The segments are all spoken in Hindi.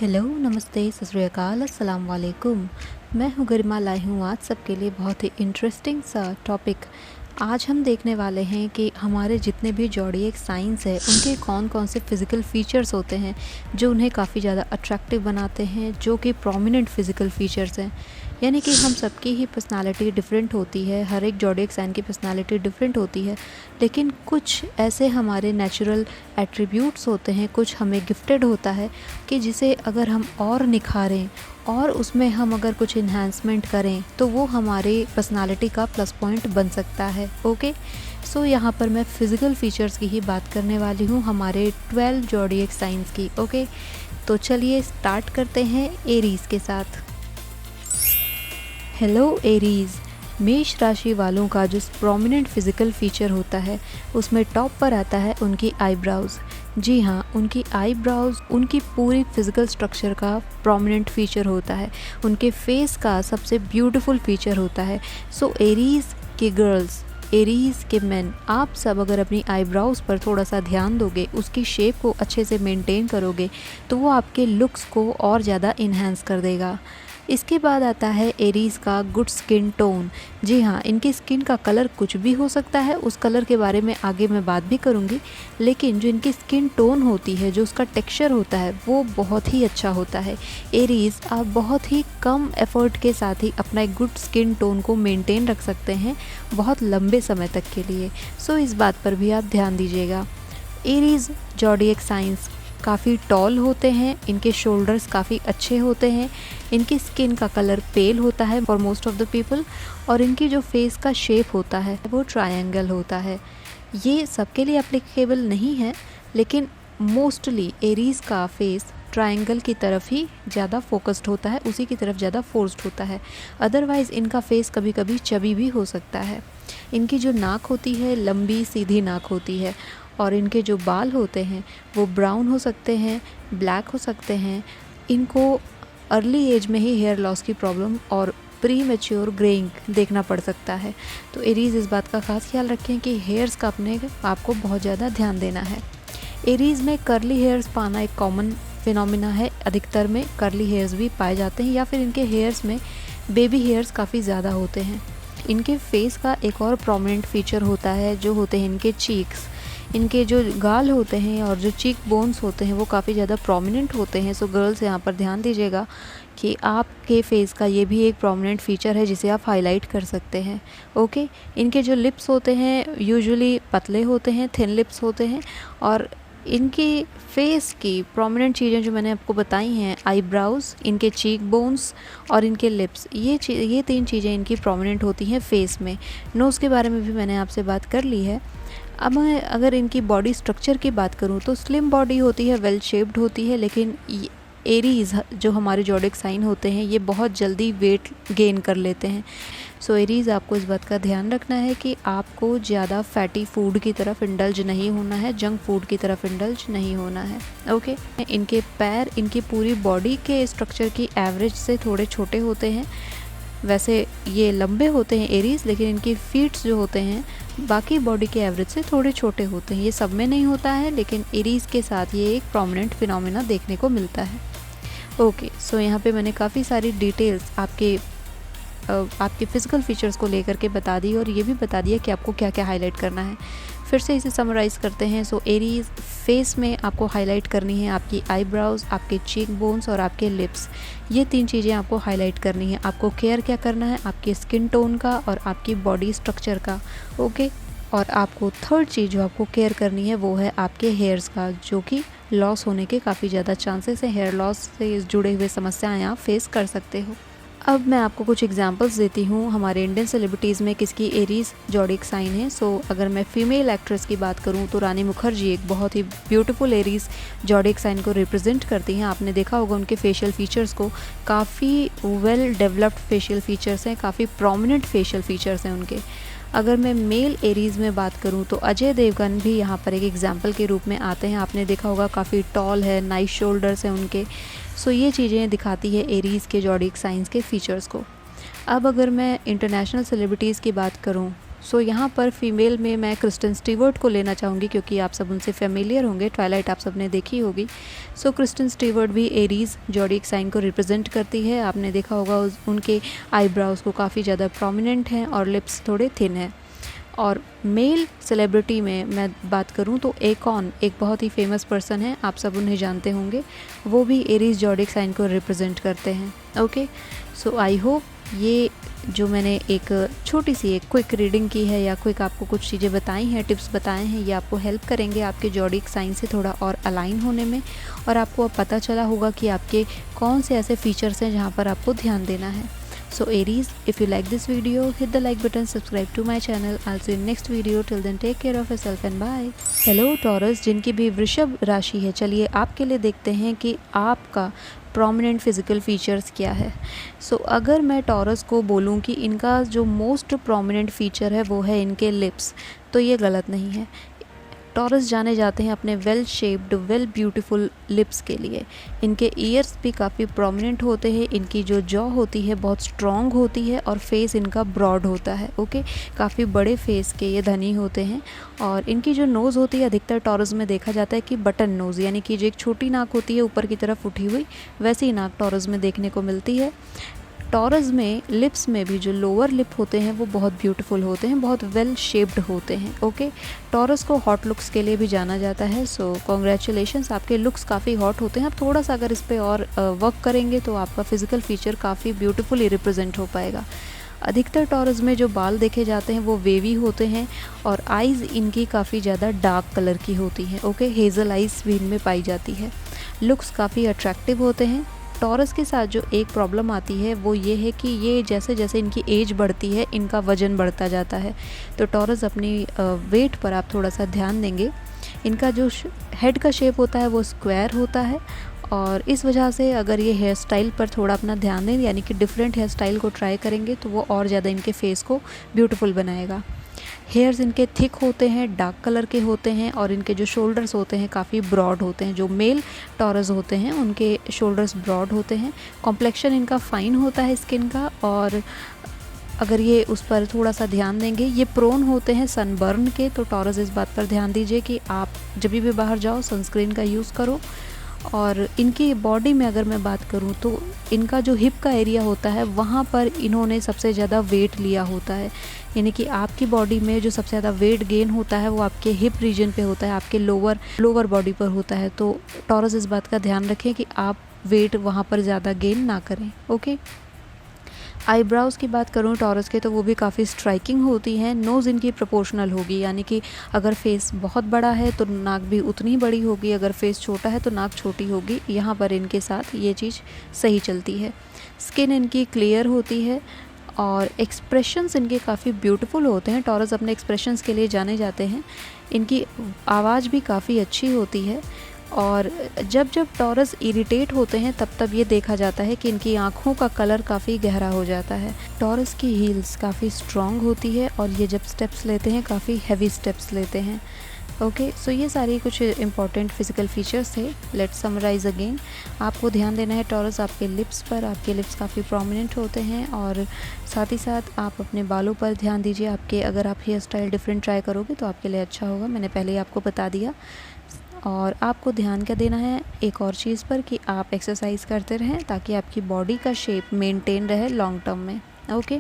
हेलो, नमस्ते, सत श्री अकाल, अस्सलाम वालेकुम। मैं हूँ गरिमा, लाई हूँ आज सबके लिए बहुत ही इंटरेस्टिंग सा टॉपिक। आज हम देखने वाले हैं कि हमारे जितने भी ज़ोडिएक साइंस है उनके कौन कौन से फ़िज़िकल फ़ीचर्स होते हैं जो उन्हें काफ़ी ज़्यादा अट्रैक्टिव बनाते हैं, जो कि प्रोमिनेंट फ़िज़िकल फ़ीचर्स हैं। यानी कि हम सबकी ही पर्सनालिटी डिफरेंट होती है, हर एक ज़ोडिएक साइन की पर्सनालिटी डिफरेंट होती है, लेकिन कुछ ऐसे हमारे नेचुरल एट्रीब्यूट्स होते हैं, कुछ हमें गिफ्टेड होता है कि जिसे अगर हम और निखारें और उसमें हम अगर कुछ इन्हांसमेंट करें तो वो हमारे पर्सनालिटी का प्लस पॉइंट बन सकता है। ओके, सो यहाँ पर मैं फ़िज़िकल फ़ीचर्स की ही बात करने वाली हूँ, हमारे 12 ज़ोडिएक साइंस की। ओके, तो चलिए स्टार्ट करते हैं एरीज़ के साथ। हेलो एरीज़, मेष राशि वालों का जो प्रोमिनेंट फ़िज़िकल फ़ीचर होता है उसमें टॉप पर आता है उनकी आईब्राउज़। जी हाँ, उनकी आईब्राउज़ उनकी पूरी फ़िज़िकल स्ट्रक्चर का प्रोमिनेंट फ़ीचर होता है, उनके फेस का सबसे ब्यूटीफुल फ़ीचर होता है। सो एरीज़ की गर्ल्स, एरीज़ के मेन, आप सब अगर अपनी आईब्राउज़ पर थोड़ा सा ध्यान दोगे, उसकी शेप को अच्छे से मेंटेन करोगे तो वो आपके लुक्स को और ज़्यादा इन्हांस कर देगा। इसके बाद आता है एरीज़ का गुड स्किन टोन। जी हाँ, इनकी स्किन का कलर कुछ भी हो सकता है, उस कलर के बारे में आगे मैं बात भी करूँगी, लेकिन जो इनकी स्किन टोन होती है, जो उसका टेक्सचर होता है, वो बहुत ही अच्छा होता है। एरीज़, आप बहुत ही कम एफ़र्ट के साथ ही अपना एक गुड स्किन टोन को मेंटेन रख सकते हैं बहुत लंबे समय तक के लिए। सो इस बात पर भी आप ध्यान दीजिएगा। एरीज़ ज़ोडिएक साइंस काफ़ी टॉल होते हैं, इनके शोल्डर्स काफ़ी अच्छे होते हैं, इनकी स्किन का कलर पेल होता है for most of the people, और इनकी जो फेस का शेप होता है वो ट्रायंगल होता है। ये सबके लिए एप्लीकेबल नहीं है, लेकिन मोस्टली एरीज़ का फेस ट्रायंगल की तरफ ही ज़्यादा फोकस्ड होता है, उसी की तरफ ज़्यादा फोर्स्ड होता है। अदरवाइज़ इनका फेस कभी कभी चबी भी हो सकता है। इनकी जो नाक होती है लंबी सीधी नाक होती है, और इनके जो बाल होते हैं वो ब्राउन हो सकते हैं, ब्लैक हो सकते हैं। इनको अर्ली एज में ही हेयर लॉस की प्रॉब्लम और प्री मैच्योर ग्रेइंग देखना पड़ सकता है। तो एरीज़ इस बात का खास ख्याल रखें कि हेयर्स का अपने आपको बहुत ज़्यादा ध्यान देना है। एरीज़ में कर्ली हेयर्स पाना एक कॉमन फिनोमिना है, अधिकतर में कर्ली हेयर्स भी पाए जाते हैं, या फिर इनके हेयर्स में बेबी हेयर्स काफ़ी ज़्यादा होते हैं। इनके फेस का एक और प्रोमिनेंट फीचर होता है जो होते हैं इनके चीक्स। इनके जो गाल होते हैं और जो चीक बोन्स होते हैं वो काफ़ी ज़्यादा प्रोमिनेंट होते हैं। सो गर्ल्स, यहाँ पर ध्यान दीजिएगा कि आपके फेस का ये भी एक प्रोमिनेंट फीचर है जिसे आप हाईलाइट कर सकते हैं। ओके, इनके जो लिप्स होते हैं यूजुअली पतले होते हैं, थिन लिप्स होते हैं, और इनकी फेस की प्रोमिनेंट चीज़ें जो मैंने आपको बताई हैं, आईब्राउज़, इनके चीक बोन्स और इनके लिप्स, ये तीन चीज़ें इनकी प्रोमिनेंट होती हैं फेस में। नोज़ के बारे में भी मैंने आपसे बात कर ली है। अब मैं अगर इनकी बॉडी स्ट्रक्चर की बात करूँ तो स्लिम बॉडी होती है, वेल शेप्ड होती है, लेकिन एरीज़ जो हमारे ज़ोडिएक साइन होते हैं ये बहुत जल्दी वेट गेन कर लेते हैं। सो एरीज़, आपको इस बात का ध्यान रखना है कि आपको ज़्यादा फैटी फूड की तरफ इंडल्ज नहीं होना है, जंक फूड की तरफ इंडल्ज नहीं होना है। ओके, इनके पैर इनकी पूरी बॉडी के स्ट्रक्चर की एवरेज से थोड़े छोटे होते हैं। वैसे ये लंबे होते हैं एरीज़, लेकिन इनकी फीट्स जो होते हैं बाकी बॉडी के एवरेज से थोड़े छोटे होते हैं। ये सब में नहीं होता है, लेकिन एरीज़ के साथ ये एक प्रोमिनेंट फिनोमिना देखने को मिलता है। ओके, सो यहाँ पे मैंने काफ़ी सारी डिटेल्स आपके फ़िज़िकल फ़ीचर्स को लेकर के बता दी, और ये भी बता दिया कि आपको क्या क्या हाईलाइट करना है। फिर से इसे समराइज़ करते हैं। सो एरीज़ फेस में आपको हाईलाइट करनी है आपकी आईब्राउज़, आपके चीक बोन्स और आपके लिप्स। ये तीन चीज़ें आपको हाईलाइट करनी है। आपको केयर क्या करना है, आपके स्किन टोन का और आपकी बॉडी स्ट्रक्चर का। ओके, और आपको थर्ड चीज़ जो आपको केयर करनी है वो है आपके हेयर्स का, जो कि लॉस होने के काफ़ी ज़्यादा चांसेस हैं। हेयर लॉस से जुड़े हुए समस्याएँ आप फेस कर सकते हो। अब मैं आपको कुछ एग्जांपल्स देती हूँ हमारे इंडियन सेलिब्रिटीज़ में किसकी एरीज़ ज़ोडिएक साइन है। सो अगर मैं फ़ीमेल एक्ट्रेस की बात करूँ तो रानी मुखर्जी एक बहुत ही ब्यूटीफुल एरीज़ ज़ोडिएक साइन को रिप्रेजेंट करती हैं। आपने देखा होगा उनके फेशियल फीचर्स को, काफ़ी वेल डेवलप्ड फेशियल फीचर्स हैं, काफ़ी प्रोमिनेंट फेशियल फीचर्स हैं उनके। अगर मैं मेल एरीज़ में बात करूं तो अजय देवगन भी यहाँ पर एक एग्जाम्पल के रूप में आते हैं। आपने देखा होगा काफ़ी टॉल है, नाइस शोल्डर्स हैं उनके। सो ये चीज़ें दिखाती है एरीज़ के ज़ोडिएक साइंस के फीचर्स को। अब अगर मैं इंटरनेशनल सेलिब्रिटीज़ की बात करूं सो यहाँ पर फीमेल में मैं क्रिस्टन स्टीवर्ट को लेना चाहूँगी, क्योंकि आप सब उनसे फेमिलियर होंगे, ट्वाइलाइट आप सब ने देखी होगी। सो क्रिस्टन स्टीवर्ट भी एरीज ज़ोडिएक साइन को रिप्रेजेंट करती है। आपने देखा होगा उनके आईब्राउज को काफ़ी ज़्यादा प्रोमिनेंट हैं और लिप्स थोड़े थिन हैं। और मेल सेलिब्रिटी में मैं बात करूं तो एकॉन एक बहुत ही फेमस पर्सन है, आप सब उन्हें जानते होंगे। वो भी एरीज ज़ोडिएक साइन को रिप्रेजेंट करते हैं। ओके, सो आई होप ये जो मैंने एक छोटी सी एक क्विक रीडिंग की है या क्विक आपको कुछ चीज़ें बताई हैं, टिप्स बताए हैं, ये आपको हेल्प करेंगे आपके ज़ोडिएक साइन से थोड़ा और अलाइन होने में। और आपको अब पता चला होगा कि आपके कौन से ऐसे फीचर्स हैं जहाँ पर आपको ध्यान देना है। So Aries, if you like this video, hit the like button, subscribe to my channel. I'll see you in next video. Till then, take care of yourself and bye. Hello Taurus, जिनकी भी वृषभ राशि है, चलिए आपके लिए देखते हैं कि आपका प्रोमिनेंट फिजिकल फीचर्स क्या है। अगर मैं टॉरस को बोलूं कि इनका जो मोस्ट प्रोमिनेंट फीचर है वो है इनके लिप्स, तो ये गलत नहीं है। टॉरस जाने जाते हैं अपने well shaped, well beautiful lips के लिए। इनके ईयर्स भी काफ़ी प्रोमिनेंट होते हैं, इनकी जो जॉ होती है बहुत स्ट्रॉन्ग होती है और फेस इनका ब्रॉड होता है। ओके, काफ़ी बड़े फेस के ये धनी होते हैं। और इनकी जो नोज़ होती है, अधिकतर टॉरस में देखा जाता है कि बटन नोज़, यानी कि जो एक छोटी नाक होती है ऊपर की तरफ उठी हुई, वैसी नाक टॉरस में देखने को मिलती है। टॉरस में लिप्स में भी जो लोअर लिप होते हैं वो बहुत ब्यूटीफुल होते हैं, बहुत वेल शेप्ड होते हैं। ओके, टॉरस को हॉट लुक्स के लिए भी जाना जाता है। सो कॉन्ग्रेचुलेशंस, आपके लुक्स काफ़ी हॉट होते हैं। आप थोड़ा सा अगर इस पर और वर्क करेंगे तो आपका फिजिकल फीचर काफ़ी ब्यूटीफुली रिप्रेजेंट हो पाएगा। अधिकतर टॉरस में जो बाल देखे जाते हैं वो वेवी होते हैं और आइज़ इनकी काफ़ी ज़्यादा डार्क कलर की होती हैं। ओके, हेज़ल आइज़ भी इनमें पाई जाती है। लुक्स काफ़ी अट्रैक्टिव होते हैं। टॉरस के साथ जो एक प्रॉब्लम आती है वो ये है कि ये जैसे जैसे इनकी एज बढ़ती है इनका वज़न बढ़ता जाता है। तो टॉरस अपनी वेट पर आप थोड़ा सा ध्यान देंगे। इनका जो हेड का शेप होता है वो स्क्वायर होता है और इस वजह से अगर ये हेयर स्टाइल पर थोड़ा अपना ध्यान दें, यानी कि डिफरेंट हेयर स्टाइल को ट्राई करेंगे तो वो और ज़्यादा इनके फेस को ब्यूटीफुल बनाएगा। हेयर्स इनके थिक होते हैं, डार्क कलर के होते हैं और इनके जो शोल्डर्स होते हैं काफ़ी ब्रॉड होते हैं। जो मेल टॉरस होते हैं उनके शोल्डर्स ब्रॉड होते हैं। कॉम्प्लेक्शन इनका फ़ाइन होता है स्किन का, और अगर ये उस पर थोड़ा सा ध्यान देंगे, ये प्रोन होते हैं सनबर्न के। तो टॉरस इस बात पर ध्यान दीजिए कि आप जब भी बाहर जाओ सनस्क्रीन का यूज़ करो। और इनकी बॉडी में अगर मैं बात करूं तो इनका जो हिप का एरिया होता है वहाँ पर इन्होंने सबसे ज़्यादा वेट लिया होता है, यानी कि आपकी बॉडी में जो सबसे ज़्यादा वेट गेन होता है वो आपके हिप रीजन पे होता है, आपके लोअर बॉडी पर होता है। तो टॉरस इस बात का ध्यान रखें कि आप वेट वहाँ पर ज़्यादा गेन ना करें। ओके, आईब्राउज़ की बात करूँ टॉरस के तो वो भी काफ़ी स्ट्राइकिंग होती हैं। नोज़ इनकी प्रोपोर्शनल होगी, यानी कि अगर फेस बहुत बड़ा है तो नाक भी उतनी ही बड़ी होगी, अगर फेस छोटा है तो नाक छोटी होगी। यहाँ पर इनके साथ ये चीज़ सही चलती है। स्किन इनकी क्लियर होती है और एक्सप्रेशंस इनके काफ़ी ब्यूटीफुल होते हैं। टॉरस अपने एक्सप्रेशंस के लिए जाने जाते हैं। इनकी आवाज़ भी काफ़ी अच्छी होती है और जब जब टॉरस इरिटेट होते हैं तब ये देखा जाता है कि इनकी आँखों का कलर काफ़ी गहरा हो जाता है। टॉरस की हील्स काफ़ी स्ट्रॉन्ग होती है और ये जब स्टेप्स लेते हैं काफ़ी हैवी स्टेप्स लेते हैं। ओके, सो ये सारी कुछ इंपॉर्टेंट फिजिकल फीचर्स थे। Let's summarise again. आपको ध्यान देना है टॉरस आपके लिप्स पर। आपके लिप्स काफ़ी प्रोमिनेंट होते हैं और साथ ही साथ आप अपने बालों पर ध्यान दीजिए। आपके अगर आप हेयर स्टाइल डिफरेंट ट्राई करोगे तो आपके लिए अच्छा होगा, मैंने पहले ही आपको बता दिया। और आपको ध्यान क्या देना है एक और चीज़ पर कि आप एक्सरसाइज करते रहें ताकि आपकी बॉडी का शेप मेंटेन रहे लॉन्ग टर्म में। ओके,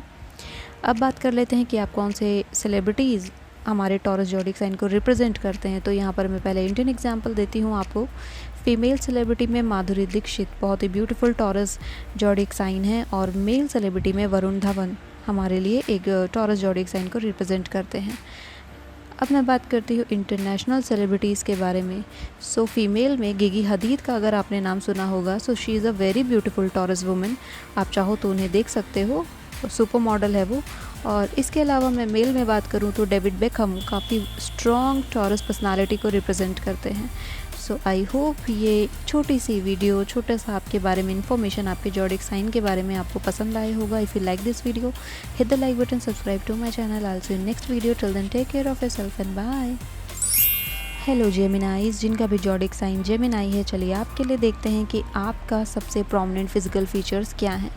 अब बात कर लेते हैं कि आप कौन से सेलिब्रिटीज़ हमारे टॉरस ज़ोडिएक साइन को रिप्रेजेंट करते हैं। तो यहाँ पर मैं पहले इंडियन एग्जांपल देती हूँ आपको। फीमेल सेलिब्रिटी में माधुरी दीक्षित बहुत ही ब्यूटीफुल टॉरस ज़ोडिएक साइन है और मेल सेलिब्रिटी में वरुण धवन हमारे लिए एक टॉरस ज़ोडिएक साइन को रिप्रेजेंट करते हैं। अब मैं बात करती हूँ इंटरनेशनल सेलिब्रिटीज़ के बारे में। सो फीमेल में गिगी हदीद का अगर आपने नाम सुना होगा, so she is a very beautiful taurus women. आप चाहो तो उन्हें देख सकते हो, सुपर मॉडल है वो। और इसके अलावा मैं मेल में बात करूँ तो डेविड बेकहम काफ़ी स्ट्रॉन्ग टॉरस पर्सनालिटी को रिप्रेजेंट करते हैं। सो आई होप ये छोटी सी वीडियो, छोटा सा आपके बारे में इन्फॉर्मेशन, आपके ज़ोडिएक साइन के बारे में आपको पसंद आया होगा। If you like this video, hit the like button, subscribe to my channel. I will see you next video. Till then take care of yourself and bye. Hello Geminis, जिनका भी ज़ोडिएक साइन जेमिनाई है, चलिए आपके लिए देखते हैं कि आपका सबसे प्रोमिनेंट फिजिकल फीचर्स क्या हैं।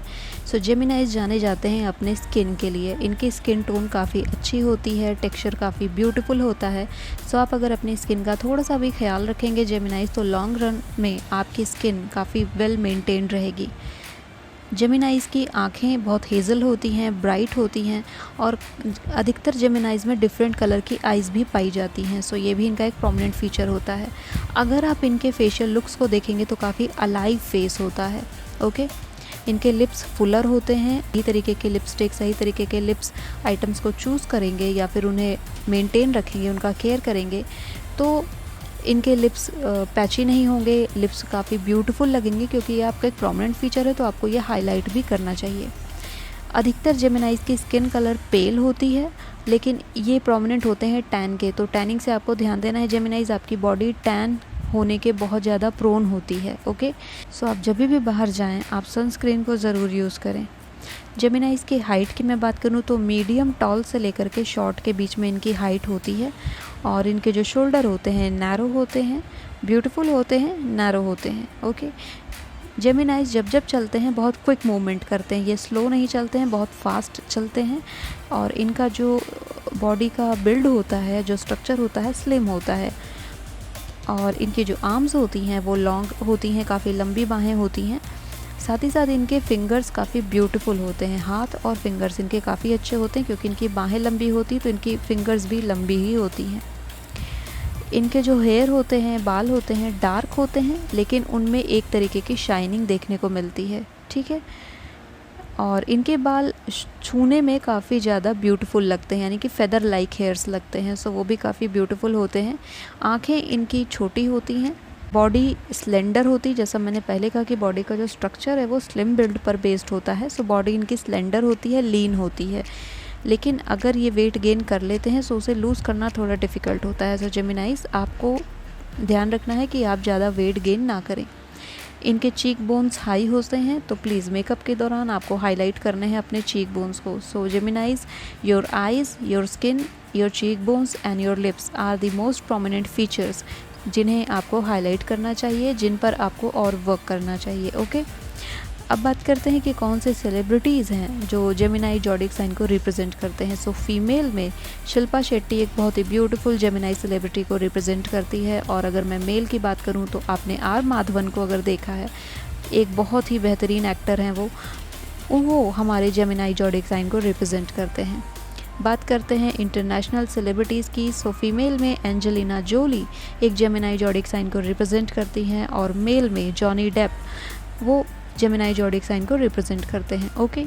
सो जेमिनाइज जाने जाते हैं अपने स्किन के लिए। इनकी स्किन टोन काफ़ी अच्छी होती है, टेक्सचर काफ़ी ब्यूटीफुल होता है। सो आप अगर अपनी स्किन का थोड़ा सा भी ख्याल रखेंगे जेमिनाइज, तो लॉन्ग रन में आपकी स्किन काफ़ी वेल मेंटेन्ड रहेगी। जेमिनाइज़ की आँखें बहुत हेज़ल होती हैं, ब्राइट होती हैं और अधिकतर जेमिनाइज़ में डिफरेंट कलर की आइज़ भी पाई जाती हैं। सो ये भी इनका एक प्रोमिनेंट फीचर होता है। अगर आप इनके फेशियल लुक्स को देखेंगे तो काफ़ी अलाइव फेस होता है। ओके, इनके लिप्स फुलर होते हैं। सही तरीके के लिपस्टिक, सही तरीके के लिप्स आइटम्स को चूज़ करेंगे या फिर उन्हें मेंटेन रखेंगे, उनका केयर करेंगे, तो इनके लिप्स पैची नहीं होंगे, लिप्स काफ़ी ब्यूटीफुल लगेंगे, क्योंकि ये आपका एक प्रोमिनेंट फीचर है, तो आपको ये हाईलाइट भी करना चाहिए। अधिकतर जेमिनाइज़ की स्किन कलर पेल होती है, लेकिन ये प्रोमिनेंट होते हैं टैन के, तो टैनिंग से आपको ध्यान देना है जेमिनाइज़। आपकी बॉडी टैन होने के बहुत ज़्यादा प्रोन होती है। ओके, सो आप जब भी बाहर जाएं आप सनस्क्रीन को ज़रूर यूज़ करें। जेमिनाइज़ की हाइट की मैं बात करूँ तो मीडियम टॉल से लेकर के शॉर्ट के बीच में इनकी हाइट होती है, और इनके जो शोल्डर होते हैं नैरो होते हैं, ब्यूटीफुल होते हैं, नैरो होते हैं। ओके, जेमिनाइज़ जब जब चलते हैं बहुत क्विक मूवमेंट करते हैं, ये स्लो नहीं चलते हैं, बहुत फास्ट चलते हैं, और इनका जो बॉडी का बिल्ड होता है, जो स्ट्रक्चर होता है, स्लिम होता है, और इनकी जो आर्म्स होती हैं वो लॉन्ग होती हैं, काफ़ी लंबी बाहें होती हैं। साथ ही साथ इनके फिंगर्स काफ़ी ब्यूटीफुल होते हैं। हाथ और फिंगर्स इनके काफ़ी अच्छे होते हैं, क्योंकि इनकी बाहें लंबी होती तो इनकी फिंगर्स भी लंबी ही होती हैं। इनके जो हेयर होते हैं, बाल होते हैं, डार्क होते हैं, लेकिन उनमें एक तरीके की शाइनिंग देखने को मिलती है। ठीक है, और इनके बाल छूने में काफ़ी ज़्यादा ब्यूटीफुल लगते हैं, यानी कि फेदर लाइक हेयर्स लगते हैं। सो वो भी काफ़ी ब्यूटीफुल होते हैं। आँखें इनकी छोटी होती हैं, बॉडी स्लेंडर होती, जैसा मैंने पहले कहा कि बॉडी का जो स्ट्रक्चर है वो स्लिम बिल्ड पर बेस्ड होता है। सो बॉडी इनकी स्लेंडर होती है, लीन होती है, लेकिन अगर ये वेट गेन कर लेते हैं तो उसे लूज़ करना थोड़ा डिफ़िकल्ट होता है। सो जेमिनाइज़, आपको ध्यान रखना है कि आप ज़्यादा वेट गेन ना करें। इनके चीक बोन्स हाई होते हैं, तो प्लीज़ मेकअप के दौरान आपको हाईलाइट करने हैं अपने चीक बोन्स को। So Geminis, your eyes, your skin, your cheekbones and your lips are the most prominent features जिन्हें आपको हाईलाइट करना चाहिए, जिन पर आपको और वर्क करना चाहिए। ओके, अब बात करते हैं कि कौन से सेलिब्रिटीज़ हैं जो जेमिनाई ज़ोडिएक साइन को रिप्रेजेंट करते हैं। सो फीमेल में शिल्पा शेट्टी एक बहुत ही ब्यूटीफुल जेमिनाई सेलिब्रिटी को रिप्रेजेंट करती है, और अगर मैं मेल की बात करूं तो आपने आर माधवन को अगर देखा है, एक बहुत ही बेहतरीन एक्टर हैं वो हमारे जेमिनाई ज़ोडिएक साइन को रिप्रेजेंट करते हैं। बात करते हैं इंटरनेशनल सेलिब्रिटीज़ की। सो फीमेल में एंजेलिना जोली एक जेमिनाई ज़ोडिएक साइन को रिप्रेजेंट करती हैं, और मेल में जॉनी डेप वो जेमिनाई ज़ोडिएक साइन को रिप्रेजेंट करते हैं। ओके,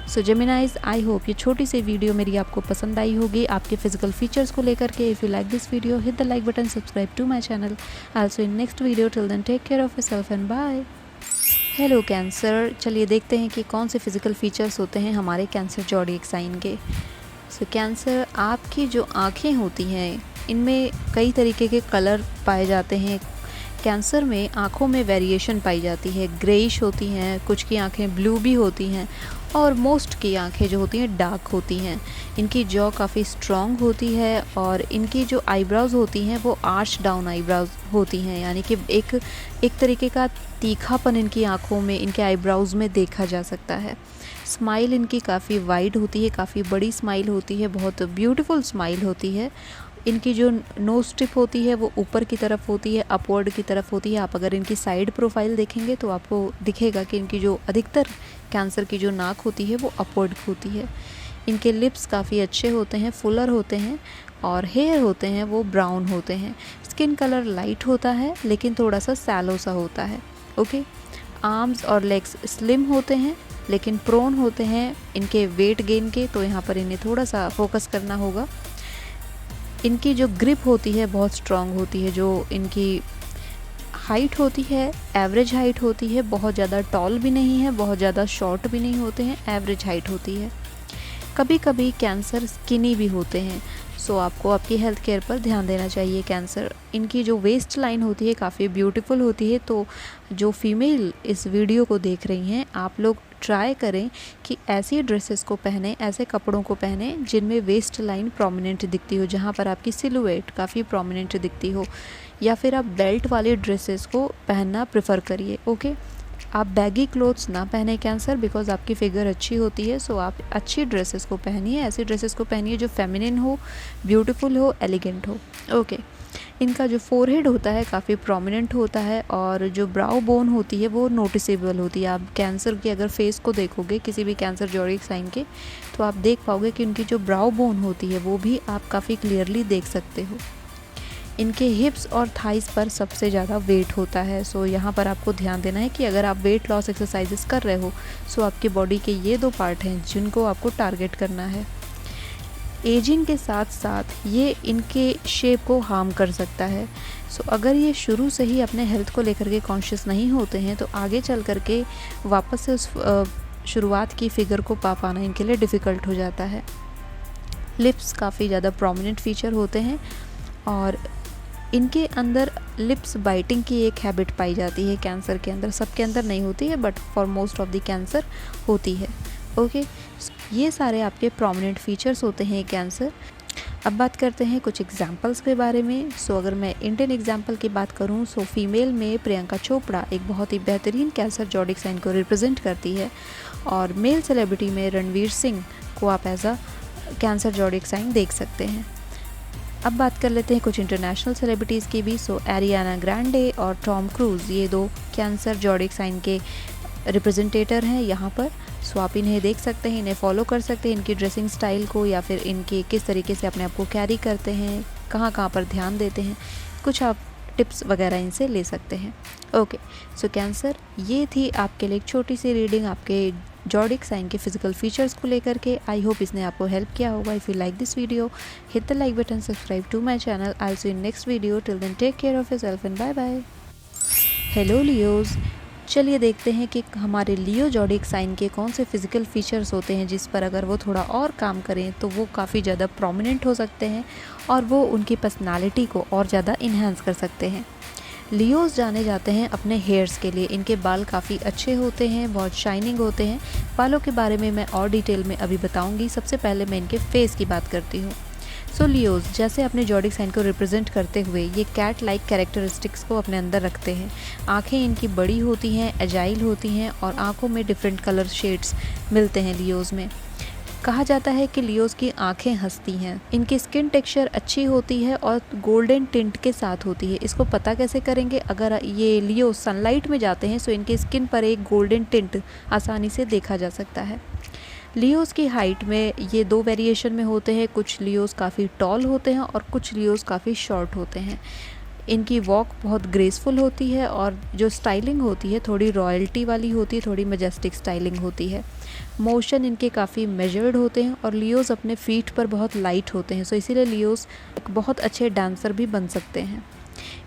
सो जेमिनाइज़, आई होप ये छोटी सी वीडियो मेरी आपको पसंद आई होगी आपके फिजिकल फीचर्स को लेकर के। If you like this video, hit the like button, subscribe to my channel. Also in next video, till then take care of yourself and bye. Hello cancer, चलिए देखते हैं कि कौन से फिजिकल फीचर्स होते हैं हमारे कैंसर ज़ोडिएक साइन के। सो कैंसर, आपकी जो आँखें होती हैं इनमें कई तरीके के कलर पाए जाते हैं। कैंसर में आँखों में वेरिएशन पाई जाती है, ग्रेइश होती हैं, कुछ की आँखें ब्लू भी होती हैं, और मोस्ट की आँखें जो होती हैं डार्क होती हैं। इनकी जॉ काफ़ी स्ट्रॉन्ग होती है, और इनकी जो आईब्राउज़ होती हैं वो आर्च डाउन आईब्राउज़ होती हैं, यानी कि एक तरीके का तीखापन इनकी आँखों में, इनके आईब्राउज़ में देखा जा सकता है। स्माइल इनकी काफ़ी वाइड होती है, काफ़ी बड़ी स्माइल होती है, बहुत ब्यूटीफुल स्माइल होती है। इनकी जो नोज टिप होती है वो ऊपर की तरफ होती है, अपवर्ड की तरफ होती है। आप अगर इनकी साइड प्रोफाइल देखेंगे तो आपको दिखेगा कि इनकी जो अधिकतर कैंसर की जो नाक होती है वो अपवर्ड होती है। इनके लिप्स काफ़ी अच्छे होते हैं, फुलर होते हैं, और हेयर होते हैं वो ब्राउन होते हैं। स्किन कलर लाइट होता है, लेकिन थोड़ा सा सैलो सा होता है। ओके, आर्म्स और लेग्स स्लिम होते हैं, लेकिन प्रोन होते हैं इनके वेट गेन के, तो यहाँ पर इन्हें थोड़ा सा फोकस करना होगा। इनकी जो ग्रिप होती है बहुत स्ट्रॉन्ग होती है। जो इनकी हाइट होती है एवरेज हाइट होती है, बहुत ज़्यादा टॉल भी नहीं है, बहुत ज़्यादा शॉर्ट भी नहीं होते हैं, एवरेज हाइट होती है। कभी कभी कैंसर स्किनी भी होते हैं। सो आपको आपकी हेल्थ केयर पर ध्यान देना चाहिए कैंसर। इनकी जो वेस्ट लाइन होती है काफ़ी ब्यूटीफुल होती है, तो जो फीमेल इस वीडियो को देख रही हैं आप लोग ट्राई करें कि ऐसी ड्रेसेस को पहने, ऐसे कपड़ों को पहने जिनमें वेस्ट लाइन प्रोमिनेंट दिखती हो, जहाँ पर आपकी सिलुएट काफ़ी प्रोमिनेंट दिखती हो, या फिर आप बेल्ट वाली ड्रेसेस को पहनना प्रेफर करिए। ओके, आप बैगी क्लोथ्स ना पहने कैंसर, बिकॉज आपकी फिगर अच्छी होती है। सो आप अच्छी ड्रेसेस को पहनिए, ऐसी ड्रेसेस को पहनिए जो फेमिनिन हो, ब्यूटीफुल हो, एलिगेंट हो। ओके, इनका जो फोरहेड होता है काफ़ी प्रोमिनेंट होता है, और जो ब्राउ बोन होती है वो नोटिसेबल होती है। आप कैंसर के अगर फेस को देखोगे किसी भी कैंसर जोडिक साइन के, तो आप देख पाओगे कि उनकी जो ब्राउ बोन होती है वो भी आप काफ़ी क्लियरली देख सकते हो। इनके हिप्स और थाइस पर सबसे ज़्यादा वेट होता है। सो यहाँ पर आपको ध्यान देना है कि अगर आप वेट लॉस एक्सरसाइजेस कर रहे हो, सो आपके बॉडी के ये 2 पार्ट हैं जिनको आपको टारगेट करना है। एजिंग के साथ साथ ये इनके शेप को हार्म कर सकता है। सो अगर ये शुरू से ही अपने हेल्थ को लेकर के कॉन्शियस नहीं होते हैं, तो आगे चल कर के वापस से उस शुरुआत की फिगर को पा पाना इनके लिए डिफ़िकल्ट हो जाता है। लिप्स काफ़ी ज़्यादा प्रोमिनेंट फीचर होते हैं, और इनके अंदर लिप्स बाइटिंग की एक हैबिट पाई जाती है कैंसर के अंदर। सबके अंदर नहीं होती है, but for most of the cancer होती है। ओके, ये सारे आपके प्रोमिनेंट फीचर्स होते हैं कैंसर। अब बात करते हैं कुछ एग्जाम्पल्स के बारे में। सो अगर मैं इंडियन एग्जाम्पल की बात करूं, सो फीमेल में प्रियंका चोपड़ा एक बहुत ही बेहतरीन कैंसर जोडिक साइन को रिप्रेजेंट करती है, और मेल सेलिब्रिटी में रणवीर सिंह को आप as a cancer zodiac sign देख सकते हैं। अब बात कर लेते हैं कुछ इंटरनेशनल सेलिब्रिटीज़ की भी। सो एरियाना ग्रैंडे और टॉम क्रूज़ ये 2 कैंसर जोडिक साइन के रिप्रेजेंटेटर हैं यहाँ पर। सो आप इन्हें देख सकते हैं, इन्हें फॉलो कर सकते हैं, इनकी ड्रेसिंग स्टाइल को, या फिर इनके किस तरीके से अपने आप को कैरी करते हैं, कहाँ कहाँ पर ध्यान देते हैं, कुछ आप टिप्स वगैरह इनसे ले सकते हैं। ओके, सो कैंसर, ये थी आपके लिए एक छोटी सी रीडिंग आपके जोडिक साइन के फिजिकल फीचर्स को लेकर के। आई होप इसने आपको हेल्प किया होगा। If you like this video, hit the like button, subscribe to my channel. I will see you in next video. Till then take care of yourself and bye bye. Hello Leos, चलिए देखते हैं कि हमारे लियो जोडिक साइन के कौन से फिजिकल फीचर्स होते हैं जिस पर अगर वो थोड़ा और काम करें तो वो काफ़ी ज़्यादा प्रोमिनेंट हो सकते हैं, और वो उनकी पर्सनालिटी को और ज़्यादा इन्हांस कर सकते हैं। लियोज जाने जाते हैं अपने हेयर्स के लिए। इनके बाल काफ़ी अच्छे होते हैं, बहुत शाइनिंग होते हैं। बालों के बारे में मैं और डिटेल में अभी बताऊंगी। सबसे पहले मैं इनके फेस की बात करती हूँ। सो लियोज जैसे अपने जोडिक साइन को रिप्रेजेंट करते हुए ये कैट लाइक कैरेक्टरिस्टिक्स को अपने अंदर रखते हैं। आँखें इनकी बड़ी होती हैं, एजाइल होती हैं, और आँखों में डिफरेंट कलर शेड्स मिलते हैं लियोज में। कहा जाता है कि लियोज की आंखें हंसती हैं। इनकी स्किन टेक्सचर अच्छी होती है और गोल्डन टिंट के साथ होती है। इसको पता कैसे करेंगे? अगर ये लियो सनलाइट में जाते हैं, सो इनकी स्किन पर एक गोल्डन टिंट आसानी से देखा जा सकता है। लियोज की हाइट में ये 2 वेरिएशन में होते हैं। कुछ लियोज काफ़ी टॉल होते हैं और कुछ लियोज काफ़ी शॉर्ट होते हैं। इनकी वॉक बहुत ग्रेसफुल होती है, और जो स्टाइलिंग होती है थोड़ी रॉयल्टी वाली होती है, थोड़ी मजेस्टिक स्टाइलिंग होती है। मोशन इनके काफ़ी मेजर्ड होते हैं, और लियोज अपने फीट पर बहुत लाइट होते हैं। सो इसीलिए लियोज एक बहुत अच्छे डांसर भी बन सकते हैं।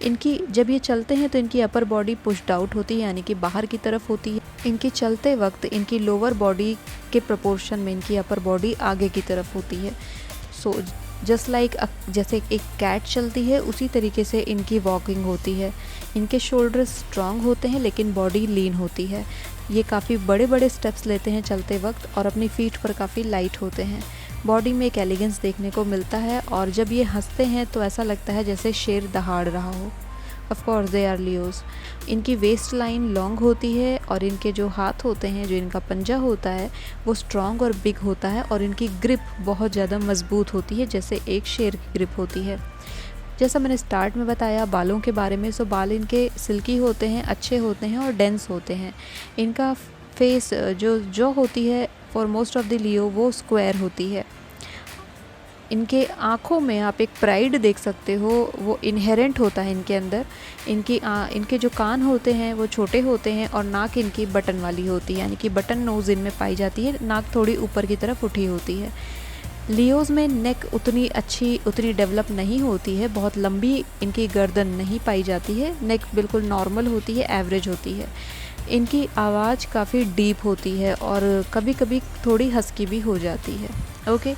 इनकी जब ये चलते हैं तो इनकी अपर बॉडी पुश्ड आउट होती है, यानी कि बाहर की तरफ होती है। इनके चलते वक्त इनकी लोअर बॉडी के प्रोपोर्शन में इनकी अपर बॉडी आगे की तरफ होती है। सो जस्ट लाइक जैसे एक कैट चलती है उसी तरीके से इनकी वॉकिंग होती है। इनके शोल्डर्स स्ट्रॉन्ग होते हैं लेकिन बॉडी लीन होती है। ये काफ़ी बड़े बड़े स्टेप्स लेते हैं चलते वक्त, और अपनी फीट पर काफ़ी लाइट होते हैं। बॉडी में एक एलिगेंस देखने को मिलता है, और जब ये हंसते हैं तो ऐसा लगता है जैसे शेर दहाड़ रहा हो। Of course they are Leos. इनकी वेस्ट लाइन लॉन्ग होती है, और इनके जो हाथ होते हैं, जो इनका पंजा होता है, वो स्ट्रॉन्ग और बिग होता है, और इनकी ग्रिप बहुत ज़्यादा मजबूत होती है, जैसे एक शेर की ग्रिप होती है। जैसा मैंने स्टार्ट में बताया बालों के बारे में, सो बाल इनके सिल्की होते हैं, अच्छे होते हैं और डेंस होते हैं। इनका फेस जो होती है फॉर मोस्ट ऑफ द लियो वो स्क्वायर होती है। इनके आँखों में आप एक प्राइड देख सकते हो, वो इनहेरेंट होता है इनके अंदर। इनके जो कान होते हैं वो छोटे होते हैं, और नाक इनकी बटन वाली होती है, यानी कि बटन नोज़ इनमें पाई जाती है। नाक थोड़ी ऊपर की तरफ उठी होती है। लियोज़ में नेक उतनी डेवलप नहीं होती है, बहुत लंबी इनकी गर्दन नहीं पाई जाती है। नेक बिल्कुल नॉर्मल होती है, एवरेज होती है। इनकी आवाज़ काफ़ी डीप होती है, और कभी कभी थोड़ी हस्की भी हो जाती है। ओके,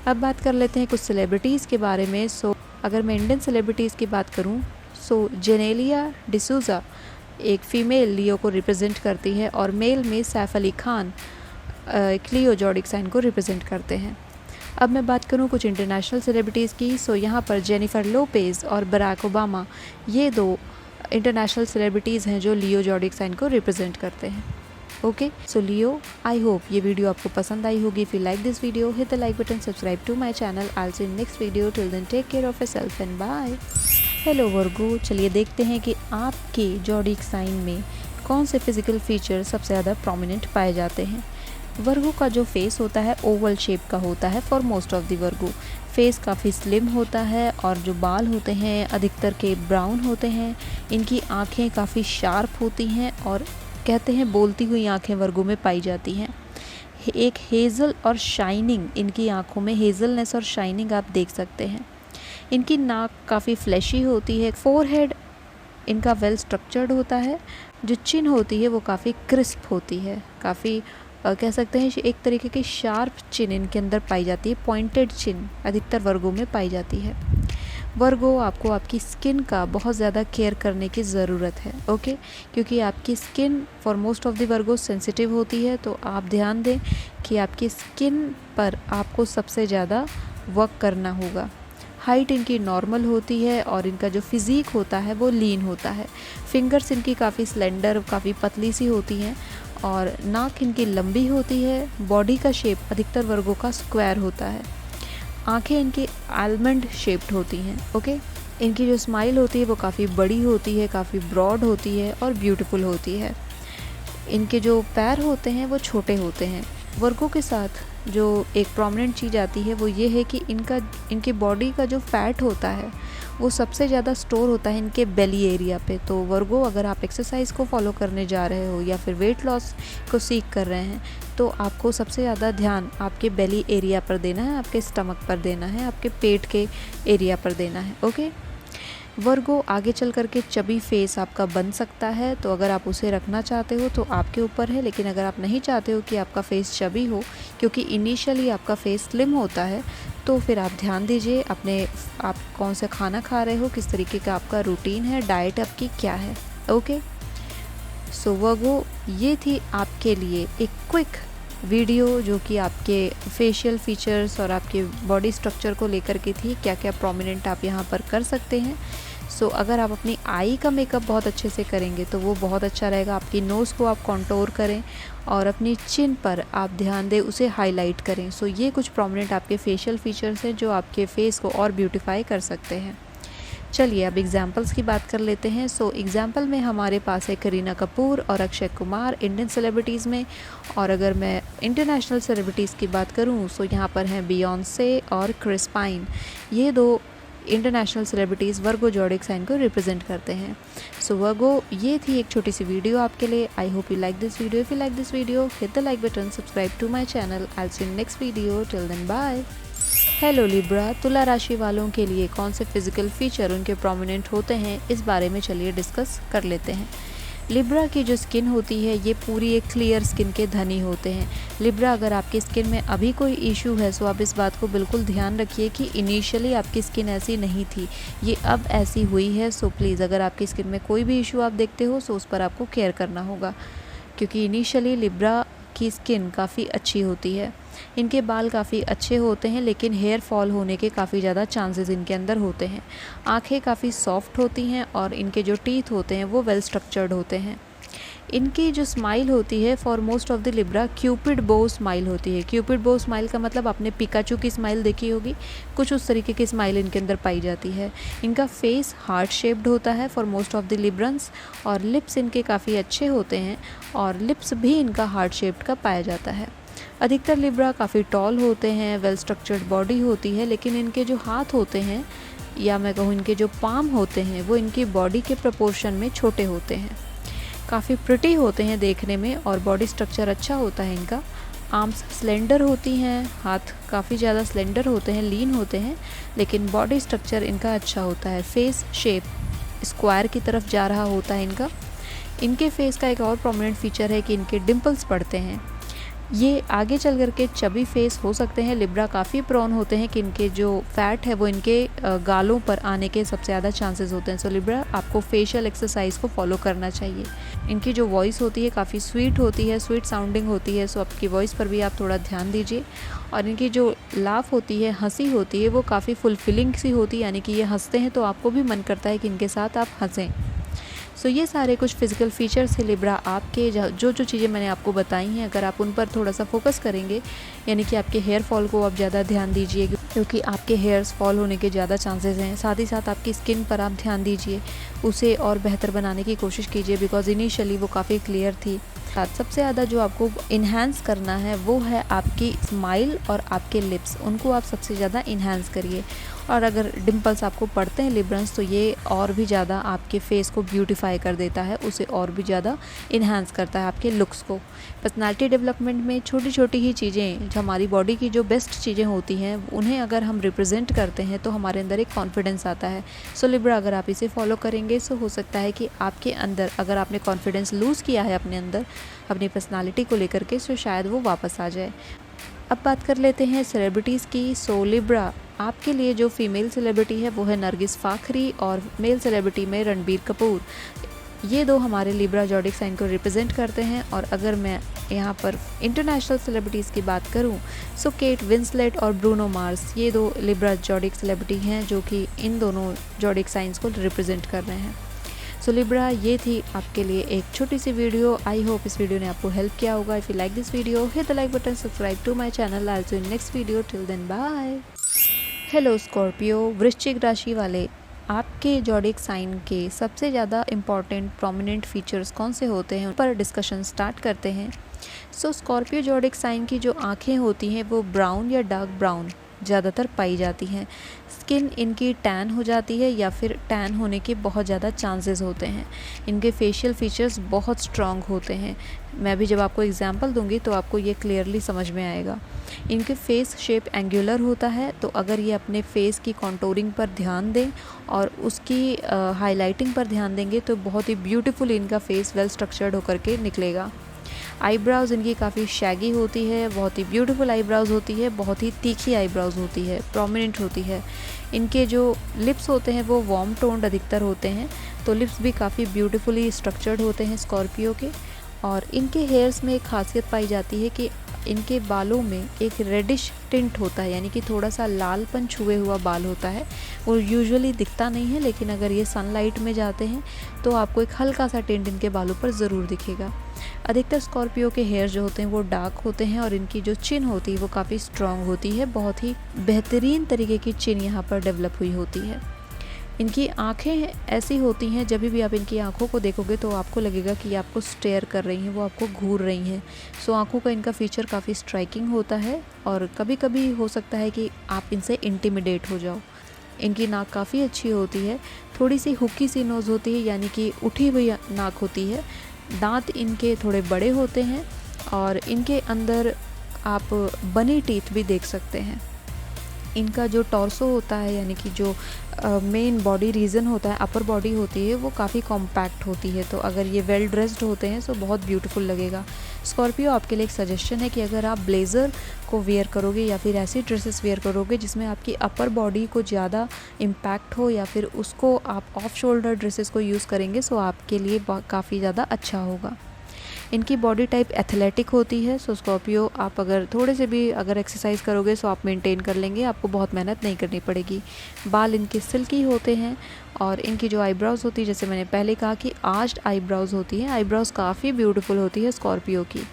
अब बात कर लेते हैं कुछ सेलिब्रिटीज़ के बारे में। अगर मैं इंडियन सेलिब्रिटीज़ की बात करूं जेनेलिया डिसूज़ा एक फ़ीमेल लियो को रिप्रेजेंट करती है और मेल में सैफ अली खान लियो ज़ोडिएक साइन को रिप्रेजेंट करते हैं। अब मैं बात करूं कुछ इंटरनेशनल सेलिब्रिटीज़ की। यहाँ पर जेनिफर लोपेज़ और बराक ओबामा ये 2 इंटरनेशनल सेलिब्रिटीज़ हैं जो लियो ज़ोडिएक साइन को रिप्रेजेंट करते हैं। Okay, so Leo, I hope ये वीडियो आपको पसंद आई होगी। If you like this video, hit the like button, subscribe to my channel. I will see you in next video. Till then take care of yourself and bye. Hello Virgo, चलिए देखते हैं कि आपके ज़ोडिएक साइन में कौन से फिजिकल फीचर सबसे ज़्यादा प्रोमिनेंट पाए जाते हैं। वर्गो का जो फेस होता है ओवल शेप का होता है for most of the Virgo. Face काफ़ी स्लिम होता है और जो बाल होते हैं अधिकतर के ब्राउन होते हैं। इनकी आँखें काफ़ी शार्प होती हैं और कहते हैं बोलती हुई आँखें वर्गो में पाई जाती हैं। एक हेज़ल और शाइनिंग, इनकी आँखों में हेज़लनेस और शाइनिंग आप देख सकते हैं। इनकी नाक काफ़ी फ्लैशी होती है। फोरहेड इनका वेल स्ट्रक्चर्ड होता है। जो चिन होती है वो काफ़ी क्रिस्प होती है, काफ़ी कह सकते हैं एक तरीके की शार्प चिन इनके अंदर पाई जाती है। पॉइंटेड चिन अधिकतर वर्गों में पाई जाती है। वर्गो, आपको आपकी स्किन का बहुत ज़्यादा केयर करने की ज़रूरत है। ओके, क्योंकि आपकी skin for most of the Virgo sensitive होती है। तो आप ध्यान दें कि आपकी स्किन पर आपको सबसे ज़्यादा वर्क करना होगा। हाइट इनकी नॉर्मल होती है और इनका जो फिज़ीक होता है वो लीन होता है। फिंगर्स इनकी काफ़ी स्लेंडर, काफ़ी पतली सी होती हैं और नाक इनकी लंबी होती है। बॉडी का शेप अधिकतर वर्गों का स्क्वायर होता है। आंखें इनकी आलमंड शेप्ड होती हैं। ओके, इनकी जो स्माइल होती है वो काफ़ी बड़ी होती है, काफ़ी ब्रॉड होती है और ब्यूटीफुल होती है। इनके जो पैर होते हैं वो छोटे होते हैं। वर्गों के साथ जो एक प्रोमिनेंट चीज़ आती है वो ये है कि इनकी बॉडी का जो फैट होता है वो सबसे ज़्यादा स्टोर होता है इनके बेली एरिया पे। तो वर्गो, अगर आप एक्सरसाइज को फॉलो करने जा रहे हो या फिर वेट लॉस को सीख कर रहे हैं तो आपको सबसे ज़्यादा ध्यान आपके बेली एरिया पर देना है, आपके स्टमक पर देना है, आपके पेट के एरिया पर देना है। ओके, वर्गो, आगे चल कर के चबी फेस आपका बन सकता है। तो अगर आप उसे रखना चाहते हो तो आपके ऊपर है, लेकिन अगर आप नहीं चाहते हो कि आपका फेस चबी हो, क्योंकि इनिशियली आपका फेस स्लिम होता है, तो फिर आप ध्यान दीजिए आप कौन सा खाना खा रहे हो, किस तरीके का आपका रूटीन है, डाइट आपकी क्या है। ओके, सो वर्गो, ये थी आपके लिए एक क्विक वीडियो जो कि आपके फेशियल फीचर्स और आपके बॉडी स्ट्रक्चर को लेकर के थी, क्या क्या प्रोमिनेंट आप यहाँ पर कर सकते हैं। सो अगर आप अपनी आई का मेकअप बहुत अच्छे से करेंगे तो वो बहुत अच्छा रहेगा। आपकी नोज़ को आप कॉन्टोर करें और अपनी चिन पर आप ध्यान दें, उसे हाईलाइट करें। सो ये कुछ प्रोमिनेंट आपके फेशियल फीचर्स हैं जो आपके फेस को और ब्यूटीफाई कर सकते हैं। चलिए अब एग्जाम्पल्स की बात कर लेते हैं। एग्जाम्पल में हमारे पास है करीना कपूर और अक्षय कुमार इंडियन सेलिब्रिटीज़ में। और अगर मैं इंटरनेशनल सेलिब्रिटीज़ की बात करूं यहाँ पर हैं बियॉन्से और क्रिस पाइन। ये 2 international celebrities Virgo zodiac sign को रिप्रेजेंट करते हैं। वर्गो, ये थी एक छोटी सी वीडियो आपके लिए। I hope you like this video. If you like this video, hit the like button, subscribe to my channel. I will see you in next video. Till then bye. Hello Libra, तुला राशि वालों के लिए कौन से फिजिकल फीचर उनके प्रोमिनेंट होते हैं, इस बारे में चलिए डिस्कस कर लेते हैं। लिब्रा की जो स्किन होती है ये पूरी एक क्लियर स्किन के धनी होते हैं। लिब्रा, अगर आपकी स्किन में अभी कोई इशू है तो आप इस बात को बिल्कुल ध्यान रखिए कि इनिशियली आपकी स्किन ऐसी नहीं थी, ये अब ऐसी हुई है। सो प्लीज़, अगर आपकी स्किन में कोई भी इशू आप देखते हो तो उस पर आपको केयर करना होगा, क्योंकि इनिशियली लिब्रा की स्किन काफ़ी अच्छी होती है। इनके बाल काफ़ी अच्छे होते हैं, लेकिन हेयर फॉल होने के काफ़ी ज़्यादा चांसेस इनके अंदर होते हैं। आंखें काफ़ी सॉफ्ट होती हैं और इनके जो टीथ होते हैं वो वेल स्ट्रक्चर्ड होते हैं। इनकी जो स्माइल होती है for most of the Libra Cupid बो स्माइल होती है। क्यूपिड बो स्माइल का मतलब आपने पिकाचू की स्माइल देखी होगी, कुछ उस तरीके की स्माइल इनके अंदर पाई जाती है। इनका फेस हार्ट शेप्ड होता है for most of the Librans, और लिप्स इनके काफ़ी अच्छे होते हैं और लिप्स भी इनका हार्ट शेप्ड का पाया जाता है। अधिकतर लिब्रा काफ़ी टॉल होते हैं, वेल स्ट्रक्चर्ड बॉडी होती है, लेकिन इनके जो हाथ होते हैं या मैं कहूँ इनके जो पाम होते हैं वो इनकी बॉडी के प्रपोर्शन में छोटे होते हैं। काफ़ी प्रिटी होते हैं देखने में और बॉडी स्ट्रक्चर अच्छा होता है इनका। आर्म्स स्लेंडर होती हैं, हाथ काफ़ी ज़्यादा स्लेंडर होते हैं, लीन होते हैं, लेकिन बॉडी स्ट्रक्चर इनका अच्छा होता है। फेस शेप स्क्वायर की तरफ जा रहा होता है इनका। इनके फेस का एक और प्रोमिनेंट फीचर है कि इनके डिम्पल्स पड़ते हैं। ये आगे चल कर के चबी फेस हो सकते हैं। लिब्रा काफ़ी प्रोन होते हैं कि इनके जो फैट है वो इनके गालों पर आने के सबसे ज़्यादा चांसेस होते हैं। सो लिब्रा आपको फेशियल एक्सरसाइज को फॉलो करना चाहिए। इनकी जो वॉइस होती है काफ़ी स्वीट होती है, स्वीट साउंडिंग होती है। सो आपकी वॉइस पर भी आप थोड़ा ध्यान दीजिए। और इनकी जो लाफ होती है, हंसी होती है, वो काफ़ी फुलफिलिंग सी होती है, यानी कि ये हंसते हैं तो आपको भी मन करता है कि इनके साथ आप हंसें। सो ये सारे कुछ फिज़िकल फीचर्स है लिब्रा आपके, जो जो चीज़ें मैंने आपको बताई हैं, अगर आप उन पर थोड़ा सा फोकस करेंगे, यानी कि आपके हेयर फॉल को आप ज़्यादा ध्यान दीजिए, क्योंकि आपके हेयर्स फॉल होने के ज़्यादा चांसेस हैं। साथ ही साथ आपकी स्किन पर आप ध्यान दीजिए, उसे और बेहतर बनाने की कोशिश कीजिए, बिकॉज इनिशियली वो काफ़ी क्लियर थी। सबसे ज़्यादा जो आपको इन्हांस करना है वो है आपकी स्माइल और आपके लिप्स, उनको आप सबसे ज़्यादा इन्हांस करिए। और अगर डिम्पल्स आपको पड़ते हैं लिब्रंस, तो ये और भी ज़्यादा आपके फेस को ब्यूटीफाई कर देता है, उसे और भी ज़्यादा इन्हांस करता है आपके लुक्स को। पर्सनालिटी डेवलपमेंट में छोटी छोटी ही चीज़ें, जो हमारी बॉडी की जो बेस्ट चीज़ें होती हैं, उन्हें अगर हम रिप्रेजेंट करते हैं तो हमारे अंदर एक कॉन्फिडेंस आता है। सो लिब्रा अगर आप इसे फॉलो करेंगे, सो हो सकता है कि आपके अंदर, अगर आपने कॉन्फिडेंस लूज़ किया है अपने अंदर अपनी पर्सनालिटी को लेकर के, सो शायद वो वापस आ जाए। अब बात कर लेते हैं सेलिब्रिटीज़ की। सो लिब्रा आपके लिए जो फीमेल सेलिब्रिटी है वो है नरगिस फ़ाखरी, और मेल सेलिब्रिटी में रणबीर कपूर। ये दो हमारे लिब्रा ज़ोडिएक साइन को रिप्रेजेंट करते हैं। और अगर मैं यहाँ पर इंटरनेशनल सेलिब्रिटीज़ की बात करूँ, सो केट विंसलेट और ब्रूनो मार्स, ये दो लिब्रा ज़ोडिएक सेलिब्रिटी हैं जो कि इन दोनों ज़ोडिएक साइंस को रिप्रेजेंट कर रहे हैं। सो लिब्रा, ये थी आपके लिए एक छोटी सी वीडियो। आई होप इस वीडियो ने आपको हेल्प किया होगा। If you like this video, hit the like button, subscribe to my channel. I will see you in next video. Till then bye. Hello Scorpio, वृश्चिक राशि वाले, आपके ज़ोडिएक साइन के सबसे ज़्यादा इम्पॉर्टेंट प्रोमिनेंट फीचर्स कौन से होते हैं, उन पर डिस्कशन स्टार्ट करते हैं। सो स्कॉर्पियो ज़ोडिएक साइन की जो आँखें होती हैं वो ब्राउन या डार्क ब्राउन ज़्यादातर पाई जाती हैं। स्किन इनकी टैन हो जाती है या फिर टैन होने के बहुत ज़्यादा चांसेस होते हैं। इनके फेशियल फीचर्स बहुत स्ट्रॉन्ग होते हैं। मैं भी जब आपको एग्जांपल दूंगी तो आपको ये क्लियरली समझ में आएगा। इनके फेस शेप एंगुलर होता है, तो अगर ये अपने फेस की कॉन्टोरिंग पर ध्यान दें और उसकी हाईलाइटिंग पर ध्यान देंगे तो बहुत ही ब्यूटीफुल इनका फेस वेल स्ट्रक्चर्ड होकर के निकलेगा। आईब्राउज़ इनकी काफ़ी शैगी होती है, बहुत ही ब्यूटीफुल आईब्राउज़ होती है, बहुत ही तीखी आईब्राउज़ होती है, प्रोमिनेंट होती है। इनके जो लिप्स होते हैं वो वार्म टोन्ड अधिकतर होते हैं, तो लिप्स भी काफ़ी ब्यूटीफुली स्ट्रक्चर्ड होते हैं स्कॉर्पियो के। और इनके हेयर्स में एक खासियत पाई जाती है कि इनके बालों में एक रेडिश टिंट होता है, यानी कि थोड़ा सा लालपन छुए हुआ बाल होता है। वो यूजुअली दिखता नहीं है, लेकिन अगर ये सनलाइट में जाते हैं तो आपको एक हल्का सा टिंट इनके बालों पर ज़रूर दिखेगा। अधिकतर स्कॉर्पियो के हेयर जो होते हैं वो डार्क होते हैं, और इनकी जो चिन होती है वो काफ़ी स्ट्रॉन्ग होती है। बहुत ही बेहतरीन तरीके की चिन यहाँ पर डेवलप हुई होती है। इनकी आँखें ऐसी होती हैं, जब भी आप इनकी आँखों को देखोगे तो आपको लगेगा कि ये आपको स्टेयर कर रही हैं, वो आपको घूर रही हैं। सो आँखों का इनका फीचर काफ़ी स्ट्राइकिंग होता है, और कभी कभी हो सकता है कि आप इनसे इंटिमिडेट हो जाओ। इनकी नाक काफ़ी अच्छी होती है, थोड़ी सी हुक्की सी नोज़ होती है, यानी कि उठी हुई नाक होती है। दांत इनके थोड़े बड़े होते हैं, और इनके अंदर आप बनी टीथ भी देख सकते हैं। इनका जो टॉर्सो होता है, यानी कि जो मेन बॉडी रीजन होता है, अपर बॉडी होती है, वो काफ़ी कॉम्पैक्ट होती है। तो अगर ये वेल ड्रेस्ड होते हैं तो बहुत ब्यूटीफुल लगेगा। स्कॉर्पियो, आपके लिए एक सजेशन है कि अगर आप ब्लेज़र को वेयर करोगे या फिर ऐसी ड्रेसेस वेयर करोगे जिसमें आपकी अपर बॉडी को ज़्यादा इम्पैक्ट हो, या फिर उसको आप ऑफ शोल्डर ड्रेसेस को यूज़ करेंगे, सो आपके लिए काफ़ी ज़्यादा अच्छा होगा। इनकी बॉडी टाइप एथलेटिक होती है। सो स्कॉर्पियो, आप अगर थोड़े से भी अगर एक्सरसाइज करोगे सो आप मेंटेन कर लेंगे, आपको बहुत मेहनत नहीं करनी पड़ेगी। बाल इनके सिल्की होते हैं, और इनकी जो आईब्राउज़ होती है, जैसे मैंने पहले कहा कि आर्च्ड आईब्राउज़ होती है। आईब्राउज़ काफ़ी ब्यूटीफुल होती है स्कॉर्पियो की।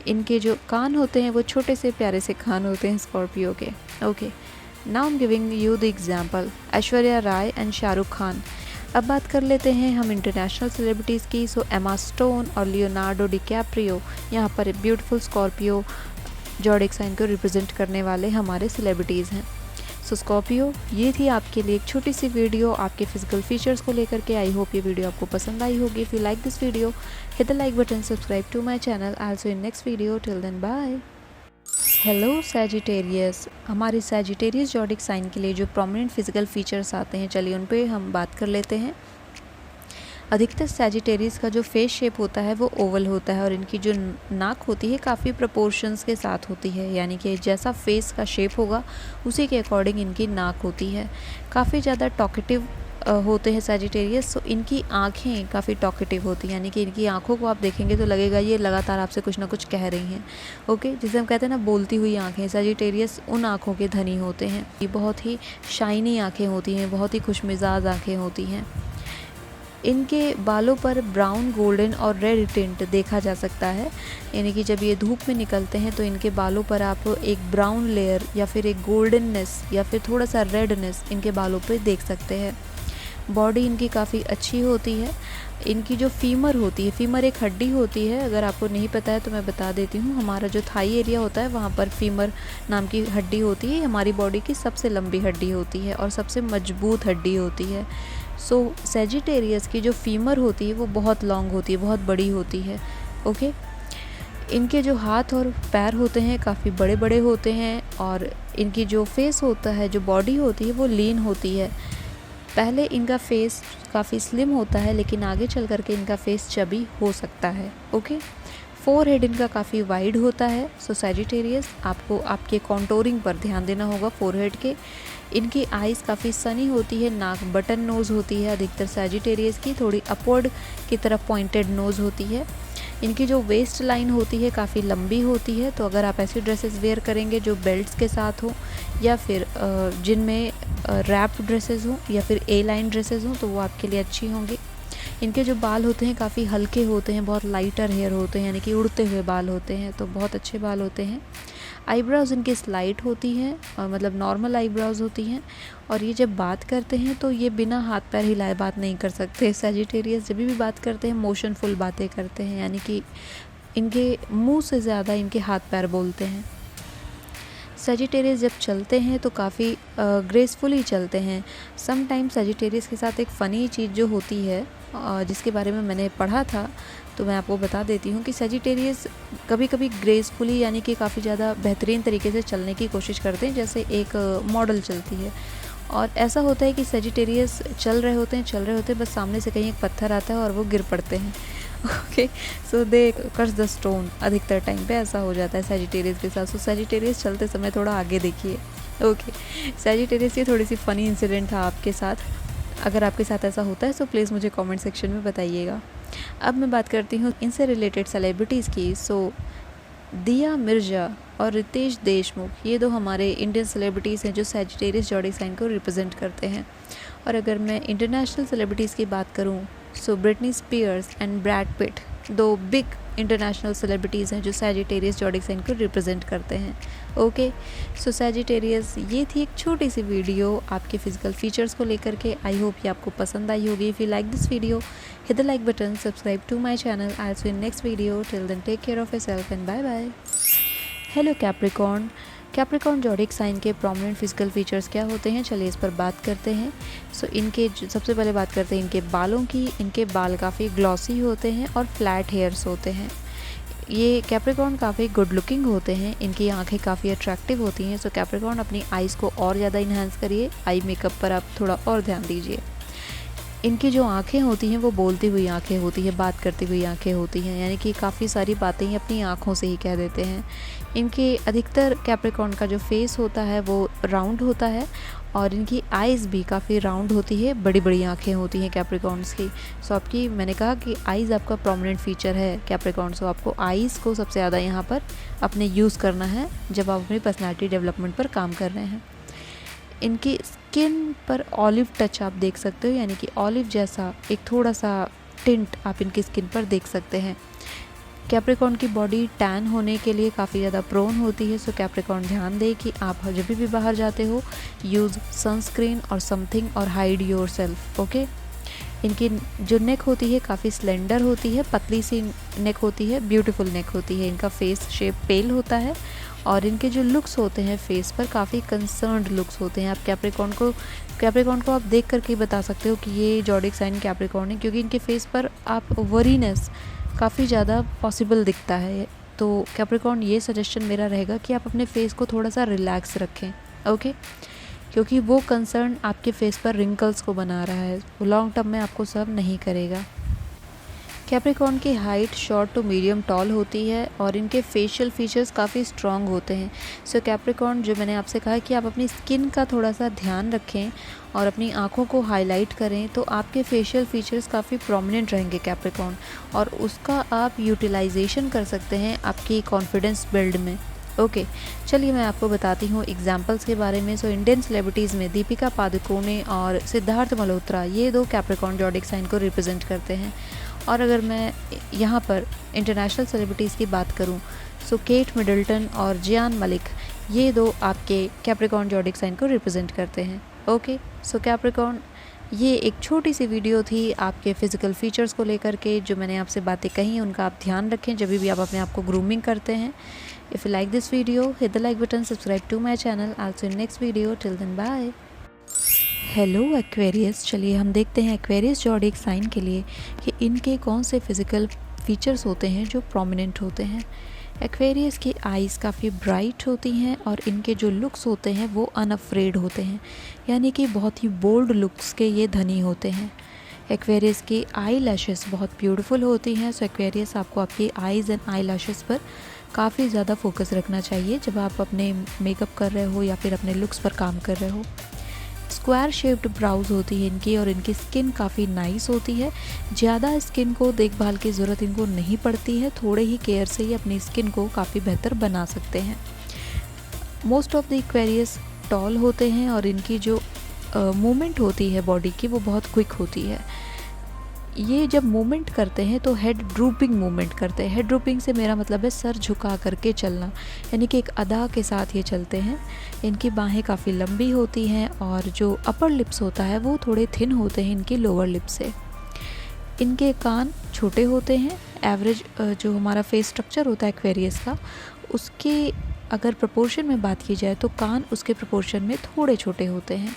इनके जो कान होते हैं वो छोटे से प्यारे से कान होते हैं स्कॉर्पियो के। Okay, now I am giving you the example Aishwarya Rai and Shahrukh Khan. अब बात कर लेते हैं हम इंटरनेशनल सेलिब्रिटीज़ की। सो एमा स्टोन और लियोनार्डो डिकैप्रियो यहाँ पर ब्यूटीफुल स्कॉर्पियो ज़ोडिएक साइन को रिप्रेजेंट करने वाले हमारे सेलिब्रिटीज़ हैं। सो स्कॉर्पियो, ये थी आपके लिए एक छोटी सी वीडियो आपके फिजिकल फीचर्स को लेकर के। आई होप ये वीडियो आपको पसंद आई होगी। If you like this video, hit the like button, subscribe to my channel. I will see you in next video. Till then bye. Hello Sagittarius, हमारे सैजिटेरियस ज़ोडिएक साइन के लिए जो प्रोमिनेंट फिजिकल फीचर्स आते हैं, चलिए उन पे हम बात कर लेते हैं। अधिकतर सैजिटेरियस का जो फेस शेप होता है वो ओवल होता है और इनकी जो नाक होती है काफ़ी प्रोपोर्शंस के साथ होती है, यानी कि जैसा फेस का शेप होगा उसी के अकॉर्डिंग इनकी नाक होती है। काफ़ी ज़्यादा टॉकेटिव होते हैं सैजिटेरियस, तो इनकी आँखें काफ़ी टॉकेटिव होती हैं, यानी कि इनकी आँखों को आप देखेंगे तो लगेगा ये लगातार आपसे कुछ ना कुछ कह रही हैं। ओके, जिसे हम कहते हैं ना बोलती हुई आँखें, सैजिटेरियस उन आँखों के धनी होते हैं। ये बहुत ही शाइनी आँखें होती हैं, बहुत ही खुशमिजाज आँखें होती हैं। इनके बालों पर ब्राउन, गोल्डन और रेड टिंट देखा जा सकता है, यानी कि जब ये धूप में निकलते हैं तो इनके बालों पर आप एक ब्राउन लेयर या फिर एक गोल्डननेस या फिर थोड़ा सा रेडनेस इनके बालों पे देख सकते हैं। बॉडी इनकी काफ़ी अच्छी होती है। इनकी जो फीमर होती है, फीमर एक हड्डी होती है, अगर आपको नहीं पता है तो मैं बता देती हूँ। हमारा जो थाई एरिया होता है वहाँ पर फीमर नाम की हड्डी होती है, हमारी बॉडी की सबसे लंबी हड्डी होती है और सबसे मजबूत हड्डी होती है। सो सैजिटेरियस की जो फीमर होती है वो बहुत लॉन्ग होती है, बहुत बड़ी होती है। ओके, इनके जो हाथ और पैर होते हैं काफ़ी बड़े बड़े होते हैं और इनकी जो फेस होता है, जो बॉडी होती है वो लीन होती है। पहले इनका फेस काफ़ी स्लिम होता है लेकिन आगे चल कर के इनका फेस चबी हो सकता है। ओके, फोरहेड इनका काफ़ी वाइड होता है। सो सैजिटेरियस आपको आपके कॉन्टोरिंग पर ध्यान देना होगा फोरहेड के। इनकी आइज़ काफ़ी सनी होती है, नाक बटन नोज़ होती है अधिकतर सैजिटेरियस की, थोड़ी अपवर्ड की तरफ पॉइंटेड नोज़ होती है। इनकी जो वेस्ट लाइन होती है काफ़ी लंबी होती है, तो अगर आप ऐसी ड्रेसेस वेयर करेंगे जो बेल्ट्स के साथ हो या फिर जिनमें रैप्ड ड्रेसेस हो या फिर ए लाइन ड्रेसेस हो तो वो आपके लिए अच्छी होंगी। इनके जो बाल होते हैं काफ़ी हल्के होते हैं, बहुत लाइटर हेयर होते हैं, यानी कि उड़ते हुए बाल होते हैं, तो बहुत अच्छे बाल होते हैं। आईब्रोज़ इनकी स्लाइट होती हैं, मतलब नॉर्मल आईब्रोज़ होती हैं और ये जब बात करते हैं तो ये बिना हाथ पैर हिलाए बात नहीं कर सकते। सैजिटेरियस जब भी बात करते हैं मोशनफुल बातें करते हैं, यानी कि इनके मुंह से ज़्यादा इनके हाथ पैर बोलते हैं। सैजिटेरियस जब चलते हैं तो काफ़ी ग्रेसफुली चलते हैं। सम टाइम सैजिटेरियस के साथ एक फ़नी चीज़ जो होती है जिसके बारे में मैंने पढ़ा था तो मैं आपको बता देती हूँ कि सैजिटेरियस कभी कभी ग्रेसफुली यानी कि काफ़ी ज़्यादा बेहतरीन तरीके से चलने की कोशिश करते हैं, जैसे एक मॉडल चलती है। और ऐसा होता है कि सैजिटेरियस चल रहे होते हैं, बस सामने से कहीं एक पत्थर आता है और वो गिर पड़ते हैं। Okay, so they curse the stone. अधिकतर टाइम पे ऐसा हो जाता है सैजिटेरियस के साथ। सो सैजिटेरियस चलते समय थोड़ा आगे देखिए। ओके, सैजिटेरियस ये थोड़ी सी फ़नी इंसिडेंट था आपके साथ। अगर आपके साथ ऐसा होता है तो प्लीज़ मुझे कमेंट सेक्शन में बताइएगा। अब मैं बात करती हूँ इनसे रिलेटेड सेलिब्रिटीज़ की। सो दिया मिर्जा और रितेश देशमुख, ये दो हमारे इंडियन सेलिब्रिटीज़ हैं जो सैजिटेरियस ज़ोडिएक साइन को रिप्रेजेंट करते हैं। और अगर मैं इंटरनेशनल सेलिब्रिटीज़ की बात करूँ so Britney Spears and Brad Pitt, दो बिग इंटरनेशनल सेलिब्रिटीज़ हैं जो सैजिटेरियस ज़ोडिएक साइन को रिप्रेजेंट करते हैं। ओके, सो सैजिटेरियस, ये थी एक छोटी सी वीडियो आपके फिजिकल फीचर्स को लेकर के। आई होप ये आपको पसंद आई होगी। If you like this video, hit the like button, subscribe to my channel. I'll see you in next video. Till then, take care of yourself and bye bye. Hello Capricorn. Capricorn zodiac sign के प्रोमिनेंट फिजिकल फीचर्स क्या होते हैं, चलिए इस पर बात करते हैं। सो इनके सबसे पहले बात करते हैं इनके बालों की। इनके बाल काफ़ी ग्लॉसी होते हैं और फ्लैट हेयर्स होते हैं। ये कैप्रिकॉर्न काफ़ी गुड लुकिंग होते हैं। इनकी आंखें काफ़ी अट्रैक्टिव होती हैं। सो कैप्रिकॉर्न अपनी आइज़ को और ज़्यादा इन्हांस करिए, आई मेकअप पर आप थोड़ा और ध्यान दीजिए। इनकी जो आंखें होती हैं वो बोलती हुई आंखें होती हैं, बात करती हुई आंखें होती हैं, यानी कि काफ़ी सारी बातें ही अपनी आंखों से ही कह देते हैं। इनके अधिकतर कैप्रिकॉर्न का जो फेस होता है वो राउंड होता है और इनकी आइज़ भी काफ़ी राउंड होती है, बड़ी बड़ी आंखें होती हैं कैप्रिकॉर्न्स की। सो आपकी, मैंने कहा कि आइज़ आपका प्रोमिनेंट फीचर है कैप्रिकॉर्न, सो आपको आइज़ को सबसे ज़्यादा यहाँ पर अपने यूज़ करना है जब आप अपनी पर्सनैलिटी डेवलपमेंट पर काम कर रहे हैं। इनकी स्किन पर ऑलिव टच आप देख सकते हो, यानी कि ऑलिव जैसा एक थोड़ा सा टिंट आप इनकी स्किन पर देख सकते हैं। कैप्रिकॉर्न की बॉडी टैन होने के लिए काफ़ी ज़्यादा प्रोन होती है। सो कैप्रिकॉर्न ध्यान दें कि आप जब भी बाहर जाते हो यूज़ सनस्क्रीन और समथिंग और हाइड योर सेल्फ। ओके, इनकी जो नेक होती है काफ़ी स्लेंडर होती है, पतली सी नेक होती है, ब्यूटीफुल नेक होती है। इनका फेस शेप पेल होता है और इनके जो लुक्स होते हैं फेस पर काफ़ी कंसर्न्ड लुक्स होते हैं। आप कैप्रिकॉर्न को आप देख करके बता सकते हो कि ये ज़ोडिएक साइन कैप्रिकॉर्न है, क्योंकि इनके फेस पर आप वरीनेस काफ़ी ज़्यादा पॉसिबल दिखता है। तो कैप्रिकॉर्न, ये सजेशन मेरा रहेगा कि आप अपने फेस को थोड़ा सा रिलैक्स रखें। ओके, क्योंकि वो कंसर्न आपके फेस पर रिंकल्स को बना रहा है, वो लॉन्ग टर्म में आपको सर्व नहीं करेगा। कैप्रिकॉर्न की height short to medium tall होती है और इनके फेशियल फीचर्स काफ़ी स्ट्रॉन्ग होते हैं। सो कैप्रिकॉर्न, जो मैंने आपसे कहा कि आप अपनी स्किन का थोड़ा सा ध्यान रखें और अपनी आँखों को हाईलाइट करें, तो आपके फेशियल फीचर्स काफ़ी प्रोमिनेंट रहेंगे कैप्रिकॉर्न, और उसका आप यूटिलाइजेशन कर सकते हैं आपकी कॉन्फिडेंस बिल्ड में। ओके, चलिए मैं आपको बताती हूँ एग्जाम्पल्स के बारे में। सो इंडियन सेलिब्रिटीज़ में दीपिका पादुकोणे और सिद्धार्थ मल्होत्रा, ये 2 कैप्रिकॉर्न ज़ोडिएक साइन को रिप्रेजेंट करते हैं। और अगर मैं यहाँ पर इंटरनेशनल सेलिब्रिटीज़ की बात करूँ, सो केट मिडल्टन और जियान मलिक, ये 2 आपके कैप्रिकॉर्न ज़ोडिएक साइन को रिप्रेजेंट करते हैं। ओके, सो कैप्रिकॉर्न, ये एक छोटी सी वीडियो थी आपके फ़िज़िकल फ़ीचर्स को लेकर के। जो मैंने आपसे बातें कही उनका आप ध्यान रखें जब भी आप अपने आप को ग्रूमिंग करते हैं। If you like this video, hit the like button, subscribe to my channel. I will see you in next video, till then bye. Hello Aquarius, चलिए हम देखते हैं एक्वेरियस ज़ोडिएक साइन के लिए कि इनके कौन से फिज़िकल फीचर्स होते हैं जो प्रोमिनेंट होते हैं। एक्वेरियस की आइज़ काफ़ी ब्राइट होती हैं और इनके जो लुक्स होते हैं वो अनअफ्रेड होते हैं, यानी कि बहुत ही बोल्ड लुक्स के ये धनी होते हैं। एक्वेरियस की आई लैशेस बहुत ब्यूटीफुल होती हैं। सो एक्वेरियस, आपको आपकी आइज़ एंड आई लैशेस पर काफ़ी ज़्यादा फोकस रखना चाहिए जब आप अपने मेकअप कर रहे हो या फिर अपने लुक्स पर काम कर रहे हो। स्क्वायर शेप्ड ब्राउज होती है इनकी और इनकी स्किन काफ़ी नाइस होती है। ज़्यादा स्किन को देखभाल की ज़रूरत इनको नहीं पड़ती है, थोड़े ही केयर से ही अपनी स्किन को काफ़ी बेहतर बना सकते हैं। Most of the Aquarius tall होते हैं और इनकी जो मूवमेंट होती है बॉडी की वो बहुत क्विक होती है। ये जब मूवमेंट करते हैं तो हेड ड्रूपिंग मूवमेंट करते हैं। हेड ड्रूपिंग से मेरा मतलब है सर झुका करके चलना, यानी कि एक अदा के साथ ये चलते हैं। इनकी बाहें काफ़ी लंबी होती हैं और जो अपर लिप्स होता है वो थोड़े थिन होते हैं इनकी लोअर लिप से। इनके कान छोटे होते हैं। एवरेज जो हमारा फेस स्ट्रक्चर होता है एक्वेरियस का, उसके अगर प्रोपोर्शन में बात की जाए तो कान उसके प्रोपोर्शन में थोड़े छोटे होते हैं।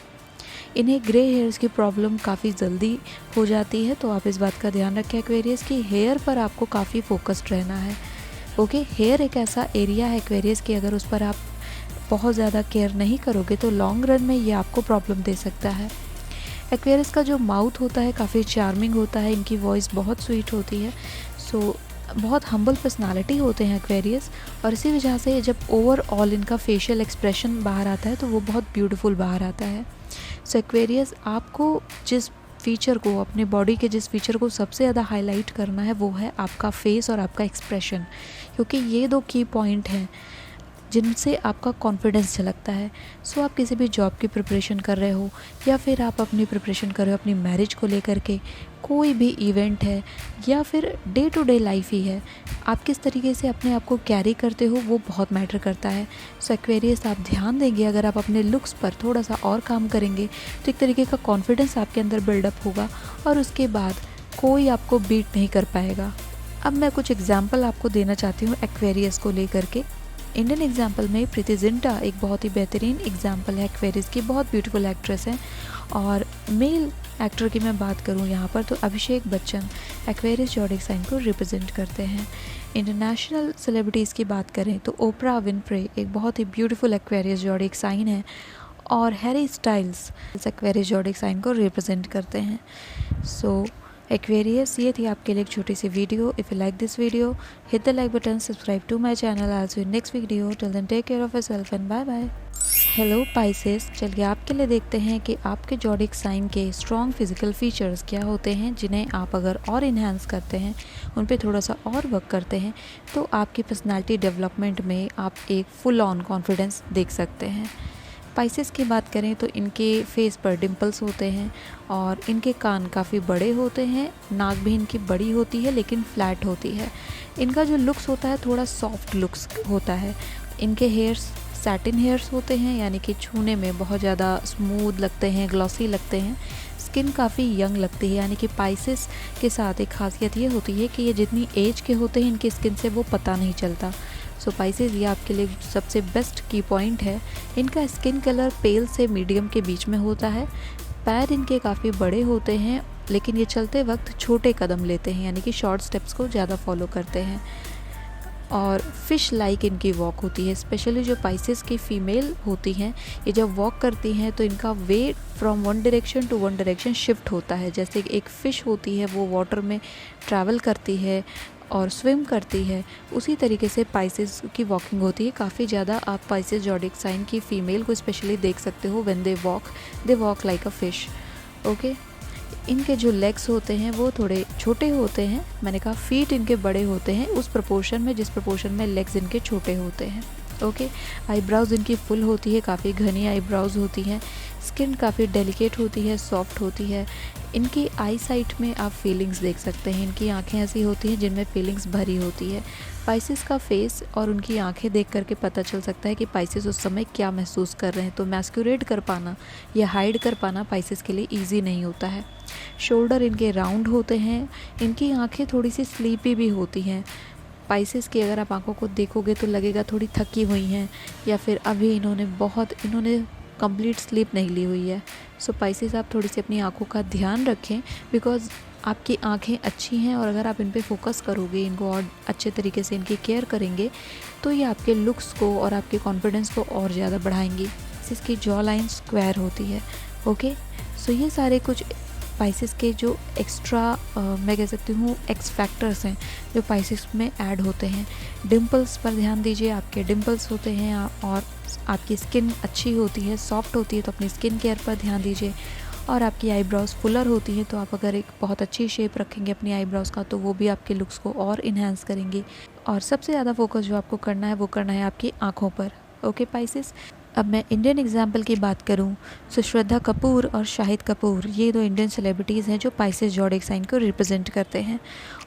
इन्हें ग्रे हेयर्स की प्रॉब्लम काफ़ी जल्दी हो जाती है, तो आप इस बात का ध्यान रखें एक्वेरियस की हेयर पर आपको काफ़ी फोकस्ड रहना है। ओके, हेयर एक ऐसा एरिया है एक्वेरियस की, अगर उस पर आप बहुत ज़्यादा केयर नहीं करोगे तो लॉन्ग रन में ये आपको प्रॉब्लम दे सकता है। एक्वेरियस का जो माउथ होता है काफ़ी चार्मिंग होता है, इनकी वॉइस बहुत स्वीट होती है। सो बहुत हम्बल पर्सनालिटी होते हैं एक्वेरियस, और इसी वजह से जब ओवरऑल इनका फेशियल एक्सप्रेशन बाहर आता है तो वो बहुत ब्यूटीफुल बाहर आता है। सो एक्वेरियस, आपको जिस फीचर को, अपने बॉडी के जिस फीचर को सबसे ज़्यादा हाईलाइट करना है वो है आपका फेस और आपका एक्सप्रेशन, क्योंकि ये 2 की पॉइंट हैं जिनसे आपका कॉन्फिडेंस झलकता है। सो आप किसी भी जॉब की प्रिपरेशन कर रहे हो या फिर आप अपनी प्रिपरेशन कर रहे हो अपनी मैरिज को लेकर के, कोई भी इवेंट है या फिर डे टू डे लाइफ ही है, आप किस तरीके से अपने आप को कैरी करते हो वो बहुत मैटर करता है। सो एक्वेरियस, आप ध्यान देंगे, अगर आप अपने लुक्स पर थोड़ा सा और काम करेंगे तो एक तरीके का कॉन्फिडेंस आपके अंदर बिल्डअप होगा और उसके बाद कोई आपको बीट नहीं कर पाएगा। अब मैं कुछ एग्जाम्पल आपको देना चाहती हूँ एक्वेरियस को लेकर के। इंडियन एग्जाम्पल में प्रीति जिंटा एक बहुत ही बेहतरीन एग्जाम्पल है एक्वेरियस की, बहुत ब्यूटीफुल एक्ट्रेस है। और मेल एक्टर की मैं बात करूं यहाँ पर तो Abhishek Bachchan Aquarius zodiac sign को रिप्रेजेंट करते हैं। इंटरनेशनल सेलिब्रिटीज़ की बात करें तो ओपरा विनफ्रे एक बहुत ही ब्यूटीफुल एक्वेरियस ज़ोडिएक साइन है, और हैरी स्टाइल्स इस एक्वेरियस ज़ोडिएक साइन को रिप्रेजेंट करते हैं। सो एक्वेरियस, ये थी आपके लिए एक छोटी सी video. If you like this video, hit the like button, subscribe to my channel. I will see you in next video, till then take care of yourself and bye bye. Hello Pisces, चलिए आपके लिए देखते हैं कि आपके ज़ोडिएक साइन के स्ट्रॉन्ग फिजिकल फीचर्स क्या होते हैं, जिन्हें आप अगर और इन्हांस करते हैं, उन पे थोड़ा सा और वर्क करते हैं तो आपकी पर्सनालिटी डेवलपमेंट में आप एक फुल ऑन कॉन्फिडेंस देख सकते हैं। स्पाइसेस की बात करें तो इनके फेस पर डिम्पल्स होते हैं और इनके कान काफ़ी बड़े होते हैं, नाक भी इनकी बड़ी होती है लेकिन फ्लैट होती है। इनका जो लुक्स होता है थोड़ा सॉफ्ट लुक्स होता है। इनके हेयर्स सैटिन हेयर्स होते हैं, यानी कि छूने में बहुत ज़्यादा स्मूथ लगते हैं, ग्लॉसी लगते हैं। स्किन काफ़ी यंग लगती है, यानी कि पाइसेस के साथ एक खासियत ये होती है कि ये जितनी एज के होते हैं इनकी स्किन से वो पता नहीं चलता। सो पाइसेस, ये आपके लिए सबसे बेस्ट की पॉइंट है। इनका स्किन कलर पेल से मीडियम के बीच में होता है। पैर इनके काफ़ी बड़े होते हैं लेकिन ये चलते वक्त छोटे कदम लेते हैं, यानी कि शॉर्ट स्टेप्स को ज़्यादा फॉलो करते हैं। और फिश लाइक इनकी वॉक होती है। स्पेशली जो पाइसेस की फ़ीमेल होती हैं, ये जब वॉक करती हैं तो इनका weight from one direction to one direction shift होता है। जैसे एक फ़िश होती है वो वाटर में ट्रैवल करती है और स्विम करती है, उसी तरीके से पाइसेस की वॉकिंग होती है। काफ़ी ज़्यादा आप पाइसेस ज़ोडिएक साइन की फ़ीमेल को स्पेशली देख सकते हो। When they walk like a fish. Okay, इनके जो लेग्स होते हैं वो थोड़े छोटे होते हैं। मैंने कहा फीट इनके बड़े होते हैं उस प्रोपोर्शन में जिस प्रोपोर्शन में लेग्स इनके छोटे होते हैं। ओके, आईब्राउज़ इनकी फुल होती है, काफ़ी घनी आईब्राउज़ होती हैं। स्किन काफ़ी डेलिकेट होती है, सॉफ्ट होती है। इनकी आई साइट में आप फीलिंग्स देख सकते हैं। इनकी आंखें ऐसी होती हैं जिनमें फीलिंग्स भरी होती है। पाइसेस का फेस और उनकी आंखें देख करके पता चल सकता है कि पाइसेस उस समय क्या महसूस कर रहे हैं। तो मैस्कुरेट कर पाना या हाइड कर पाना पाइसेस के लिए ईजी नहीं होता है। शोल्डर इनके राउंड होते हैं। इनकी आंखें थोड़ी सी स्लीपी भी होती हैं। पाइसेस की अगर आप आंखों को देखोगे तो लगेगा थोड़ी थकी हुई हैं, या फिर अभी इन्होंने कंप्लीट स्लीप नहीं ली हुई है। सो पाइसेस आप थोड़ी सी अपनी आंखों का ध्यान रखें, बिकॉज़ आपकी आंखें अच्छी हैं और अगर आप इन पे फोकस करोगे, इनको और अच्छे तरीके से इनकी केयर करेंगे, तो ये आपके लुक्स को और आपके कॉन्फिडेंस को और ज़्यादा बढ़ाएंगी। इसकी जॉ लाइन स्क्वायर होती है। ओके, सो ये सारे कुछ पाइसेस के जो एक्स्ट्रा मैं कह सकती हूँ एक्स फैक्टर्स हैं जो पाइसेस में ऐड होते हैं। डिम्पल्स पर ध्यान दीजिए। आपके डिम्पल्स होते हैं और आपकी स्किन अच्छी होती है, सॉफ्ट होती है, तो अपनी स्किन केयर पर ध्यान दीजिए। और आपकी आईब्राउज़ फुलर होती हैं, तो आप अगर एक बहुत अच्छी शेप रखेंगे अपनी आईब्राउज़ का तो वो भी आपके लुक्स को और इन्हेंस करेंगी। और सबसे ज़्यादा फोकस जो आपको करना है वो करना है आपकी आँखों पर। ओके पाइसेस, अब मैं इंडियन एग्जाम्पल की बात करूं तो श्रद्धा कपूर और शाहिद कपूर, ये दो इंडियन सेलिब्रिटीज़ हैं जो पाइसेस ज़ोडिएक साइन को रिप्रेजेंट करते हैं।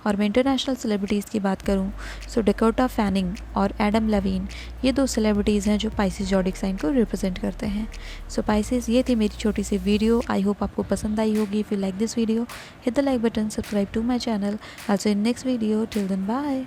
और मैं इंटरनेशनल सेलिब्रिटीज़ की बात करूं तो डकोटा फैनिंग और एडम लेविन, ये दो सेलिब्रिटीज़ हैं जो पाइसेस ज़ोडिएक साइन को रिप्रेजेंट करते हैं। सो पाइसेस, ये थी मेरी छोटी सी वीडियो। आई होप आपको पसंद आई होगी। If you like this video, hit the like button, subscribe to my channel. I'll see you in next video. Till then, bye.